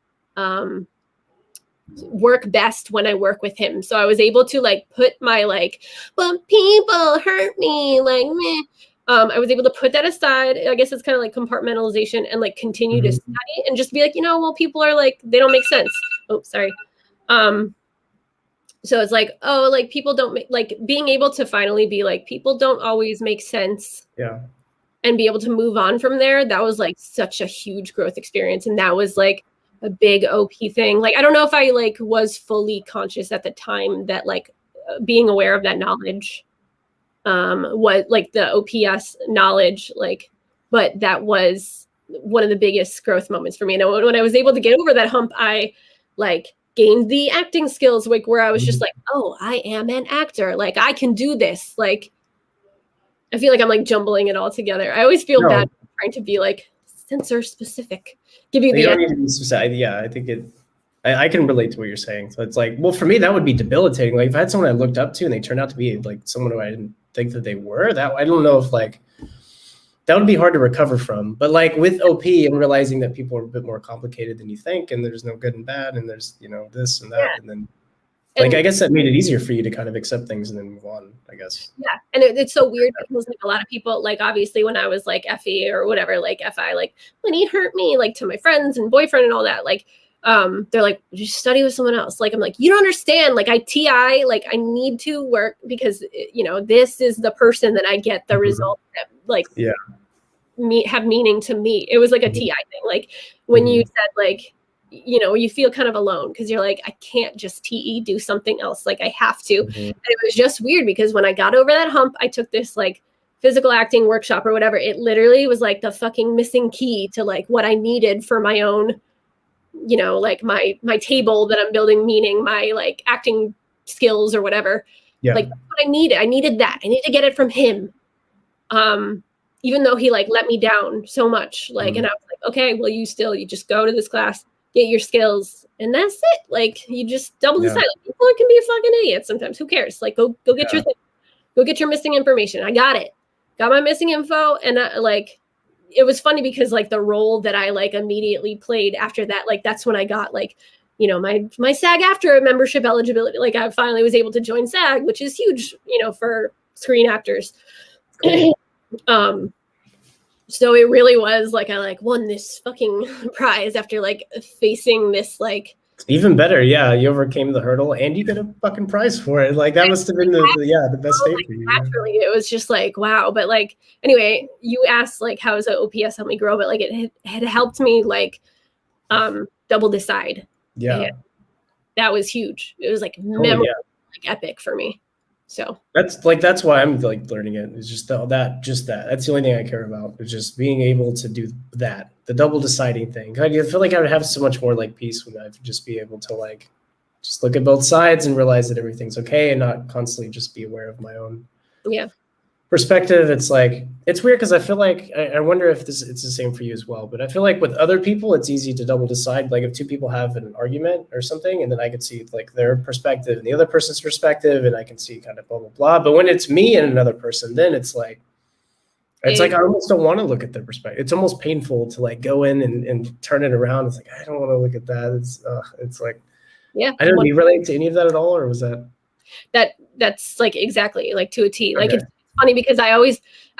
work best when I work with him. So I was able to like put my like, but people hurt me, like meh. I was able to put that aside. I guess it's kind of like compartmentalization and like continue to study and just be like, well, people are like, they don't make sense. Oh, sorry. So it's like, oh, like people don't make, like being able to finally be like, people don't always make sense. Yeah. And be able to move on from there. That was like such a huge growth experience. And that was like a big OP thing. Like, I don't know if I like was fully conscious at the time that like being aware of that knowledge, what like the OPS knowledge, like, but that was one of the biggest growth moments for me. And when I was able to get over that hump, I like gained the acting skills, like where I was just like, oh, I am an actor. Like I can do this. Like, I feel like I'm like jumbling it all together. I always feel bad trying to be like sensor specific. Give you the don't need to be specific. Yeah, I think I can relate to what you're saying. So it's like, well, for me, that would be debilitating. Like if I had someone I looked up to and they turned out to be like someone who I didn't think that they were, that I don't know if like that would be hard to recover from. But like with OP and realizing that people are a bit more complicated than you think, and there's no good and bad, and there's this and that, and then like I guess that made it easier for you to kind of accept things and then move on, I guess. Yeah. And it's so weird because like a lot of people, like obviously when I was like FE or whatever, like FI, like when he hurt me, like to my friends and boyfriend and all that, like they're like, just study with someone else. Like I'm like, you don't understand. Like I TI, like I need to work because this is the person that I get the result that like have meaning to me. It was like a TI thing. Like when you said like, you feel kind of alone because you're like, I can't just TE do something else. Like I have to. And it was just weird because when I got over that hump, I took this like physical acting workshop or whatever. It literally was like the fucking missing key to like what I needed for my own, like my table that I'm building, meaning my like acting skills or whatever. Yeah. Like that's what I needed. I needed that. I need to get it from him. Even though he like let me down so much, like, and I was like, okay, well, you just go to this class, get your skills, and that's it. Like, you just double decide. Like, people can be a fucking idiot sometimes. Who cares? Like, go get your thing. Go get your missing information. I got it. Got my missing info, and it was funny because like the role that I like immediately played after that, like that's when I got like, my SAG-AFTRA membership eligibility. Like, I finally was able to join SAG, which is huge, for screen actors. Cool. So it really was like I like won this fucking prize after like facing this like even better. Yeah, you overcame the hurdle and you get a fucking prize for it. Like that must have been the best day for you. Naturally, it was just like wow. But like anyway, you asked like how has the OPS helped me grow, but like it had helped me like double decide. Yeah, and that was huge. It was like memorable, like epic for me. So that's why I'm like learning it. It's just that. That's the only thing I care about. Is just being able to do that, the double deciding thing. I feel like I would have so much more like peace when I'd just be able to like just look at both sides and realize that everything's okay and not constantly just be aware of my own perspective. It's like it's weird because I feel like I wonder if it's the same for you as well. But I feel like with other people, it's easy to double decide. Like if two people have an argument or something, and then I can see like their perspective and the other person's perspective, and I can see kind of blah blah blah. But when it's me and another person, then it's like I almost don't want to look at their perspective. It's almost painful to like go in and turn it around. It's like I don't want to look at that. It's like I don't know. Do you relate to any of that at all, or was that's like exactly like to a T. Like it's funny because I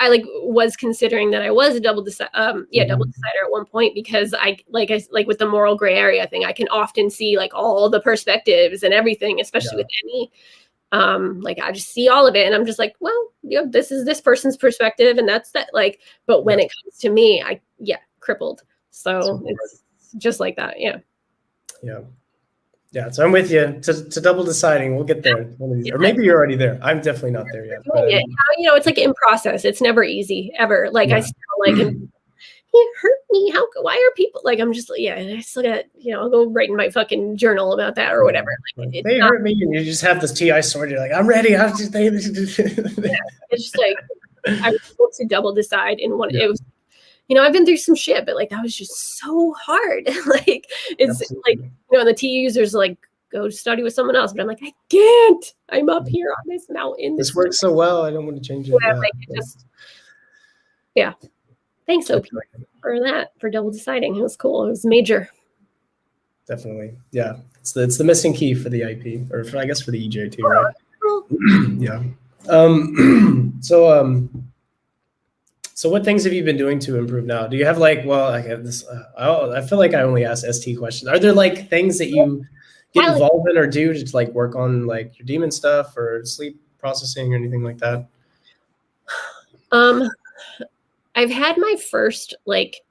like was considering that I was a double decider at one point because I with the moral gray area thing, I can often see like all the perspectives and everything, especially with any like I just see all of it and I'm just like, well, this is this person's perspective and that's that. Like, but when it comes to me, crippled. So it's just like that. Yeah, so I'm with you to double deciding. We'll get there, or maybe you're already there. I'm definitely not there yet. But, it's like in process. It's never easy ever. Like I still like he hurt me. Why are people like? I'm just I still got I'll go write in my fucking journal about that or whatever. Like, they hurt me, and you just have this TI sword. You're like, I'm ready. It's just like I was able to double decide in one. It was I've been through some shit, but like that was just so hard. Like it's Absolutely. like, and the T users like go study with someone else, but I'm like, I can't. I'm up here on this mountain. This works so well. I don't want to change it. Yeah, like it just, yeah. Thanks, OP, for that, for double deciding. It was cool. It was major. Definitely. Yeah. It's the missing key for the IP, or I guess for the EJ too, right? Yeah. So what things have you been doing to improve now? Do you have like, well, I have this, I feel like I only ask ST questions. Are there like things that you get involved in or do to like work on like your demon stuff or sleep processing or anything like that? I've had my first like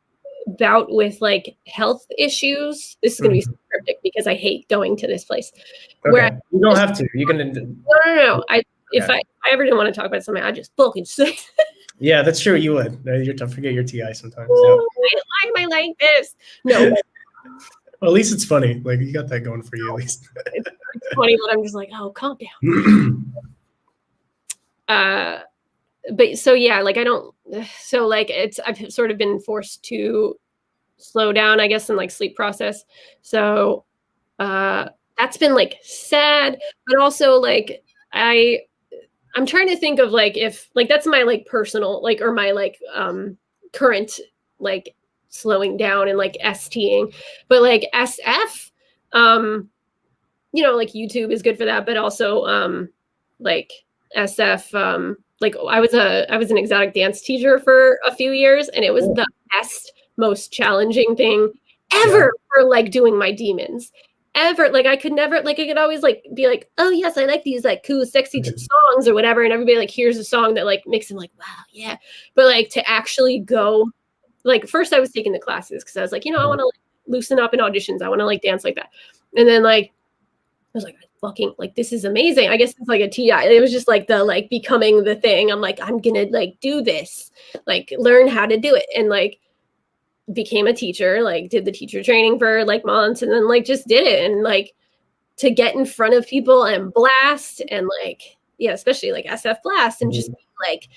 bout with like health issues. This is going to be so cryptic because I hate going to this place. Okay. Where you don't have to. You can. No. If I ever didn't want to talk about something, I just fucking say. Yeah, that's true. You would. You don't forget your TI sometimes. Why am I like this? No. Well, at least it's funny. Like you got that going for you at least. It's funny, but I'm just like, oh, calm down. But so yeah, like I don't. So like I've sort of been forced to slow down, I guess, and like sleep process. So that's been like sad, but also like I'm trying to think of like if like that's my like personal like or my like current like slowing down and like STing, but like SF, like YouTube is good for that, but also like SF, like I was an exotic dance teacher for a few years, and it was the best, most challenging thing ever for like doing my demons. Ever. Like I could never, like I could always like be like, oh yes, I like these like cool, sexy songs or whatever. And everybody like hears a song that like makes them like, wow, yeah. But like to actually go, like first I was taking the classes because I was like, I want to like loosen up in auditions. I want to like dance like that. And then like, I was like, fucking like, this is amazing. I guess it's like a TI. It was just like the like becoming the thing. I'm like, I'm going to like do this, like learn how to do it. And like, became a teacher, like did the teacher training for like months and then like just did it. And like to get in front of people and blast and like, yeah, especially like SF blast and just be like,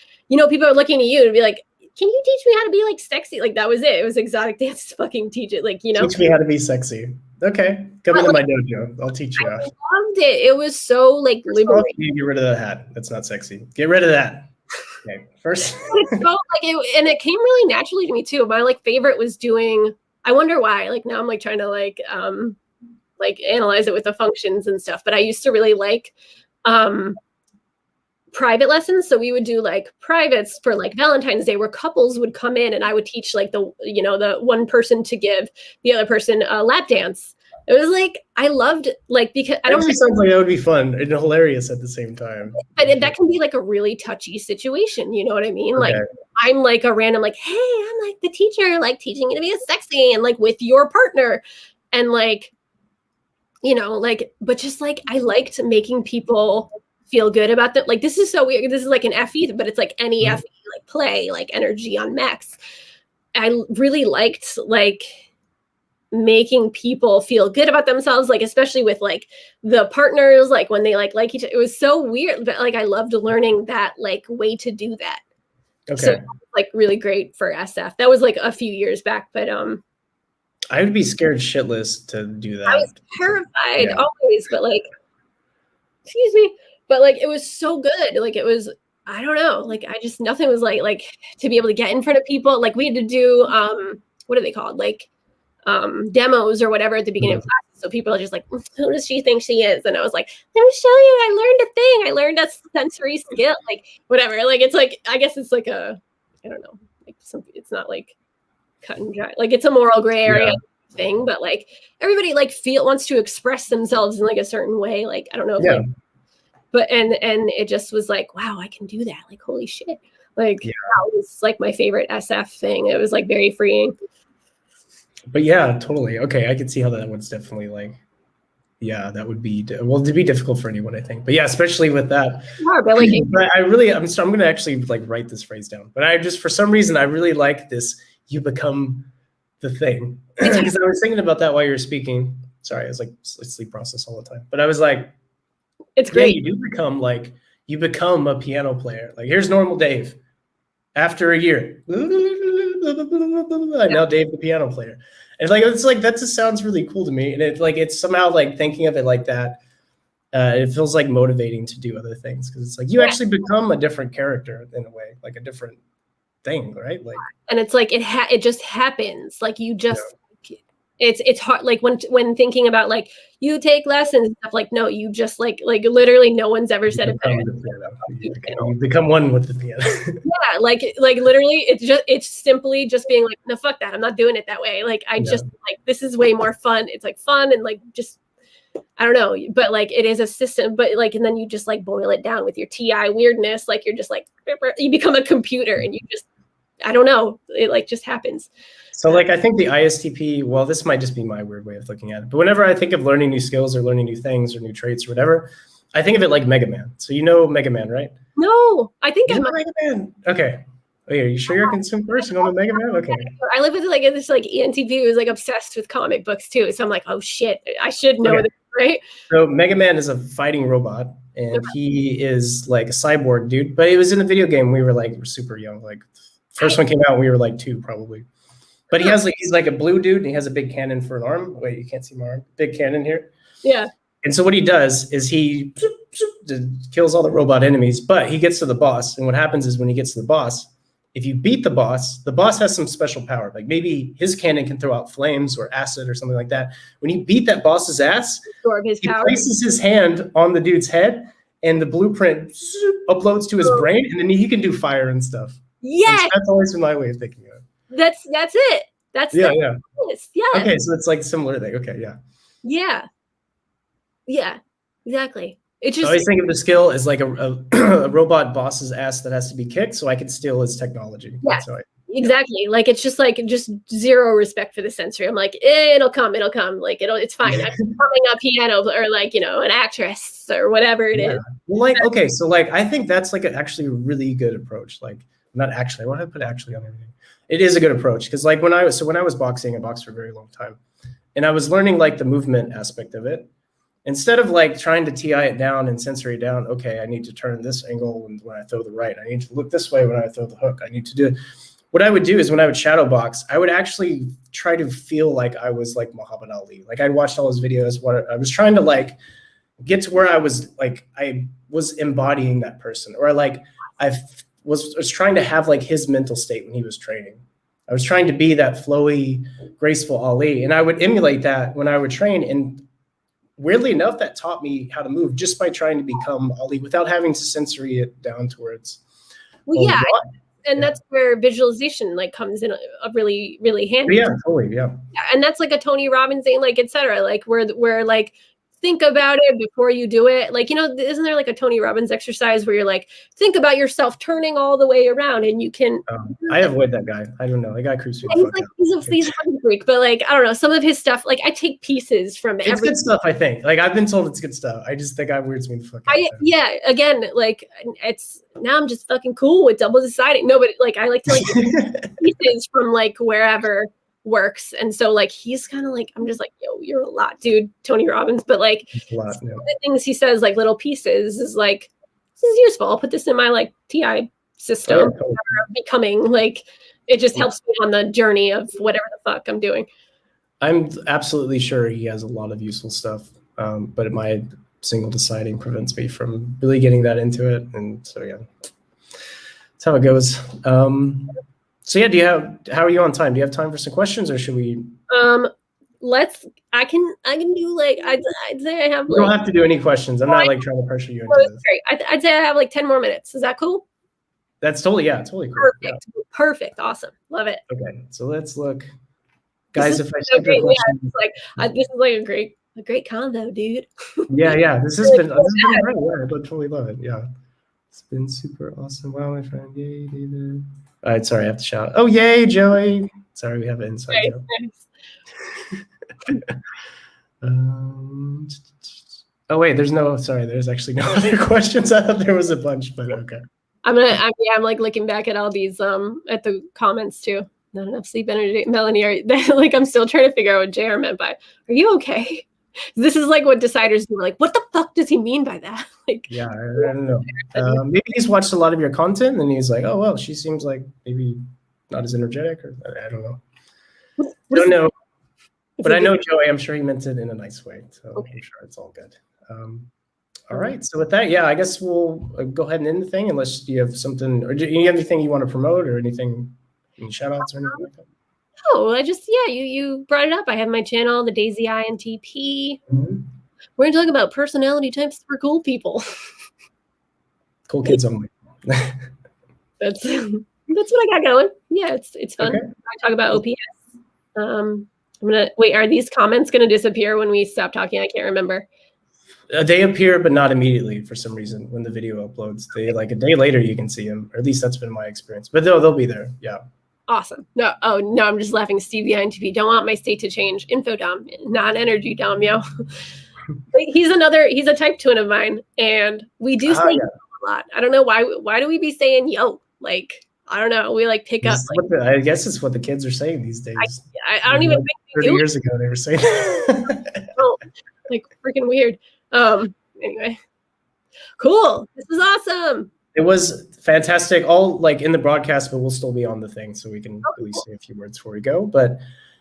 people are looking at you to be like, can you teach me how to be like sexy? Like that was it. It was exotic dance to fucking teach it. Like, Teach me how to be sexy. Okay. Come into my dojo. I'll teach you. I loved it. It was so like liberating. You get rid of the hat. That's not sexy. Get rid of that. Okay, first. And it came really naturally to me too. My like favorite was doing, I wonder why, like now I'm like trying to like analyze it with the functions and stuff, but I used to really like private lessons. So we would do like privates for like Valentine's Day where couples would come in and I would teach like the one person to give the other person a lap dance. It was like, I loved like, because I don't sounds like that would be fun and hilarious at the same time. But that can be like a really touchy situation. You know what I mean? Okay. Like I'm like a random, like, hey, I'm like the teacher, like teaching you to be a sexy and like with your partner. And like, like, but just like, I liked making people feel good about that. Like, this is so weird. This is like an FE, but it's like any FE, like play, like energy on max. I really liked like making people feel good about themselves, like especially with like the partners, like when they like each other. It was so weird, but like I loved learning that like way to do that. Okay. So like really great for SF. That was like a few years back, but I would be scared shitless to do that. I was terrified always, but like excuse me, but like it was so good. Like it was, I don't know, like I just, nothing was like to be able to get in front of people. Like we had to do what are they called, like demos or whatever at the beginning of class. So people are just like, who does she think she is? And I was like, let me show you, I learned a thing. I learned a sensory skill, like whatever. Like it's like, I guess it's like I don't know, like it's not like cut and dry, like it's a moral gray area thing, but like everybody like wants to express themselves in like a certain way. Like I don't know if like, but and it just was like, wow, I can do that. Like holy shit. Like that was like my favorite SF thing. It was like very freeing. But yeah, totally. Okay, I can see how that one's definitely like, that would be to be difficult for anyone, I think. But yeah, especially with that. But like, I'm going to actually like write this phrase down. But I just, for some reason, I really like this. You become the thing, because I was thinking about that while you were speaking. Sorry, I was like sleep process all the time. But I was like, it's great. You become a piano player. Like here's normal Dave after a year. now Dave the piano player. And like it's like that just sounds really cool to me. And it's somehow like thinking of it like that. It feels like motivating to do other things because it's like you actually become a different character in a way, like a different thing, right? Like, and it's like it just happens. Like you just it's hard. Like when thinking about like you take lessons and stuff. Like no, you just like literally no one's ever said it better. You become one with the piano. Yeah, like literally, it's simply just being like, no, fuck that. I'm not doing it that way. Like I just like this is way more fun. It's like fun and like just. I don't know, but like it is a system, but like, and then you just like boil it down with your TI weirdness. Like you're just like, you become a computer and you just, I don't know, it like just happens. So like, I think the ISTP, well, this might just be my weird way of looking at it, but whenever I think of learning new skills or learning new things or new traits or whatever, I think of it like Mega Man. So you know Mega Man, right? No, I think I'm Mega Man. Okay. Oh, yeah, are you sure you're a consumer person on the Mega Man? Okay. I live with like this like ENTP who's like obsessed with comic books too. So I'm like, oh shit, I should know this, right? So Mega Man is a fighting robot, and he is like a cyborg dude. But it was in a video game. We were super young. Like first one came out, we were like 2 probably. But he's like a blue dude, and he has a big cannon for an arm. Wait, you can't see my arm. Big cannon here. Yeah. And so what he does is he kills all the robot enemies, but he gets to the boss. And what happens is when he gets to the boss, if you beat the boss has some special power. Like maybe his cannon can throw out flames or acid or something like that. When you beat that boss's ass, he places his hand on the dude's head and the blueprint uploads to his brain, and then he can do fire and stuff. Yeah. That's always been my way of thinking of it. That's it. That's yeah. Okay, so it's like a similar thing. Okay, yeah. Yeah. Yeah, exactly. It's just I always think of the skill as like a robot boss's ass that has to be kicked, so I can steal his technology. Yeah, exactly. Like it's just zero respect for the sensory. I'm like, it'll come. Like it's fine. I'm becoming a piano or like an actress or whatever it is. Well, like okay, so like I think that's like actually a really good approach. Like not actually, why did I put actually on everything? It is a good approach because like when I was boxing, I boxed for a very long time, and I was learning like the movement aspect of it. Instead of like trying to TI it down and sensory it down, okay, I need to turn this angle when I throw the right. I need to look this way when I throw the hook. I need to do it. What I would do is when I would shadow box, I would actually try to feel like I was like Muhammad Ali. Like I watched all his videos. I was trying to like get to where I was embodying that person, or like I was trying to have like his mental state when he was training. I was trying to be that flowy, graceful Ali, and I would emulate that when I would train. And weirdly enough, that taught me how to move just by trying to become Ali without having to sensory it down towards. Well, yeah. And that's where visualization like comes in a really, really handy. Yeah, totally. Yeah. And that's like a Tony Robbins thing, like, etc. Like where like think about it before you do it. Like, isn't there like a Tony Robbins exercise where you're like, think about yourself turning all the way around and you can. I avoid that guy. I don't know. That guy creeps me. He's a fucking freak, but like, I don't know. Some of his stuff, like I take pieces from it. It's good stuff, I think. Like I've been told it's good stuff. I just think I weirds me the fuck out. Yeah, again, like now I'm just fucking cool with double deciding. No, but like I like to like pieces from like wherever works. And so like he's kind of like, I'm just like, yo, you're a lot, dude, Tony Robbins. But like the things he says, like little pieces, is like, this is useful. I'll put this in my like TI system of becoming. Like it just helps me on the journey of whatever the fuck I'm doing. I'm absolutely sure he has a lot of useful stuff, but my single deciding prevents me from really getting that into it. And so yeah, that's how it goes. So yeah, how are you on time? Do you have time for some questions, or should we? I can do like, I'd say I have. You don't have to do any questions. I'm not like trying to pressure you into this. Great. I'd say I have like 10 more minutes. Is that cool? That's totally cool. Perfect. Yeah. Perfect. Awesome. Love it. Okay, so let's look, guys. If I so great. Yeah, this is like a great convo, dude. Yeah. This has been great. Yeah, I totally love it. Yeah, it's been super awesome. Wow, my friend. Yay, David. All right, sorry, I have to shout. Oh, yay, Joey. Sorry, we have an inside joke. Oh, wait, there's actually no other questions. I thought there was a bunch, but okay. I'm like looking back at all these, at the comments too. Not enough sleep energy. Melanie, like, I'm still trying to figure out what JR meant by, are you okay? This is like what deciders do. Like, what the fuck does he mean by that? Like, yeah, I don't know. Maybe he's watched a lot of your content and he's like, oh, well, she seems like maybe not as energetic, or I don't know. What Don't know. But a I good- know Joey, I'm sure he meant it in a nice way. So Okay. I'm sure it's all good. All right. So with that, yeah, I guess we'll go ahead and end the thing unless you have something, or do you have anything you want to promote or anything, any shout outs or anything like that? Oh, you brought it up. I have my channel, the Dazey INTP. Mhm. We're gonna talk about personality types for cool people. Cool kids only. That's what I got going. Yeah, it's fun. Okay. I talk about OPS. I'm gonna wait. Are these comments gonna disappear when we stop talking? I can't remember. They appear, but not immediately for some reason when the video uploads. They like a day later you can see them, or at least that's been my experience. But they'll be there. Yeah. Awesome. No, oh no, I'm just laughing. Steve the INTP. Don't want my state to change. Info dom, not energy dom, yo. He's a type twin of mine, and we do say Yeah. a lot. I don't know why. Why do we be saying yo? Like, I don't know. We like pick up. Like, I guess it's what the kids are saying these days. I don't even think we 30 do. years ago they were saying that. Oh, like freaking weird. Anyway, cool. This was awesome. It was fantastic. All like in the broadcast, but we'll still be on the thing, so we can at least say a few words before we go. But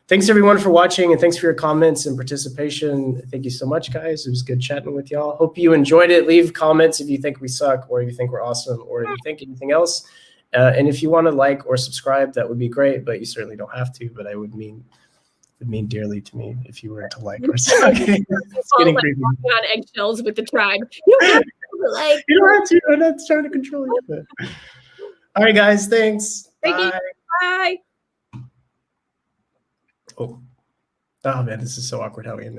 thanks everyone for watching, and thanks for your comments and participation. Thank you so much, guys. It was good chatting with y'all. Hope you enjoyed it. Leave comments if you think we suck, or if you think we're awesome, or if you think anything else. And if you want to like or subscribe, that would be great. But you certainly don't have to. But it would mean dearly to me if you were to like or subscribe. It's getting creepy. Walking on eggshells with the tribe. You don't have to like. You don't have to. I'm not trying to control you. But. All right, guys. Thanks. Thank Bye. you. Bye. Oh man, this is so awkward how we end.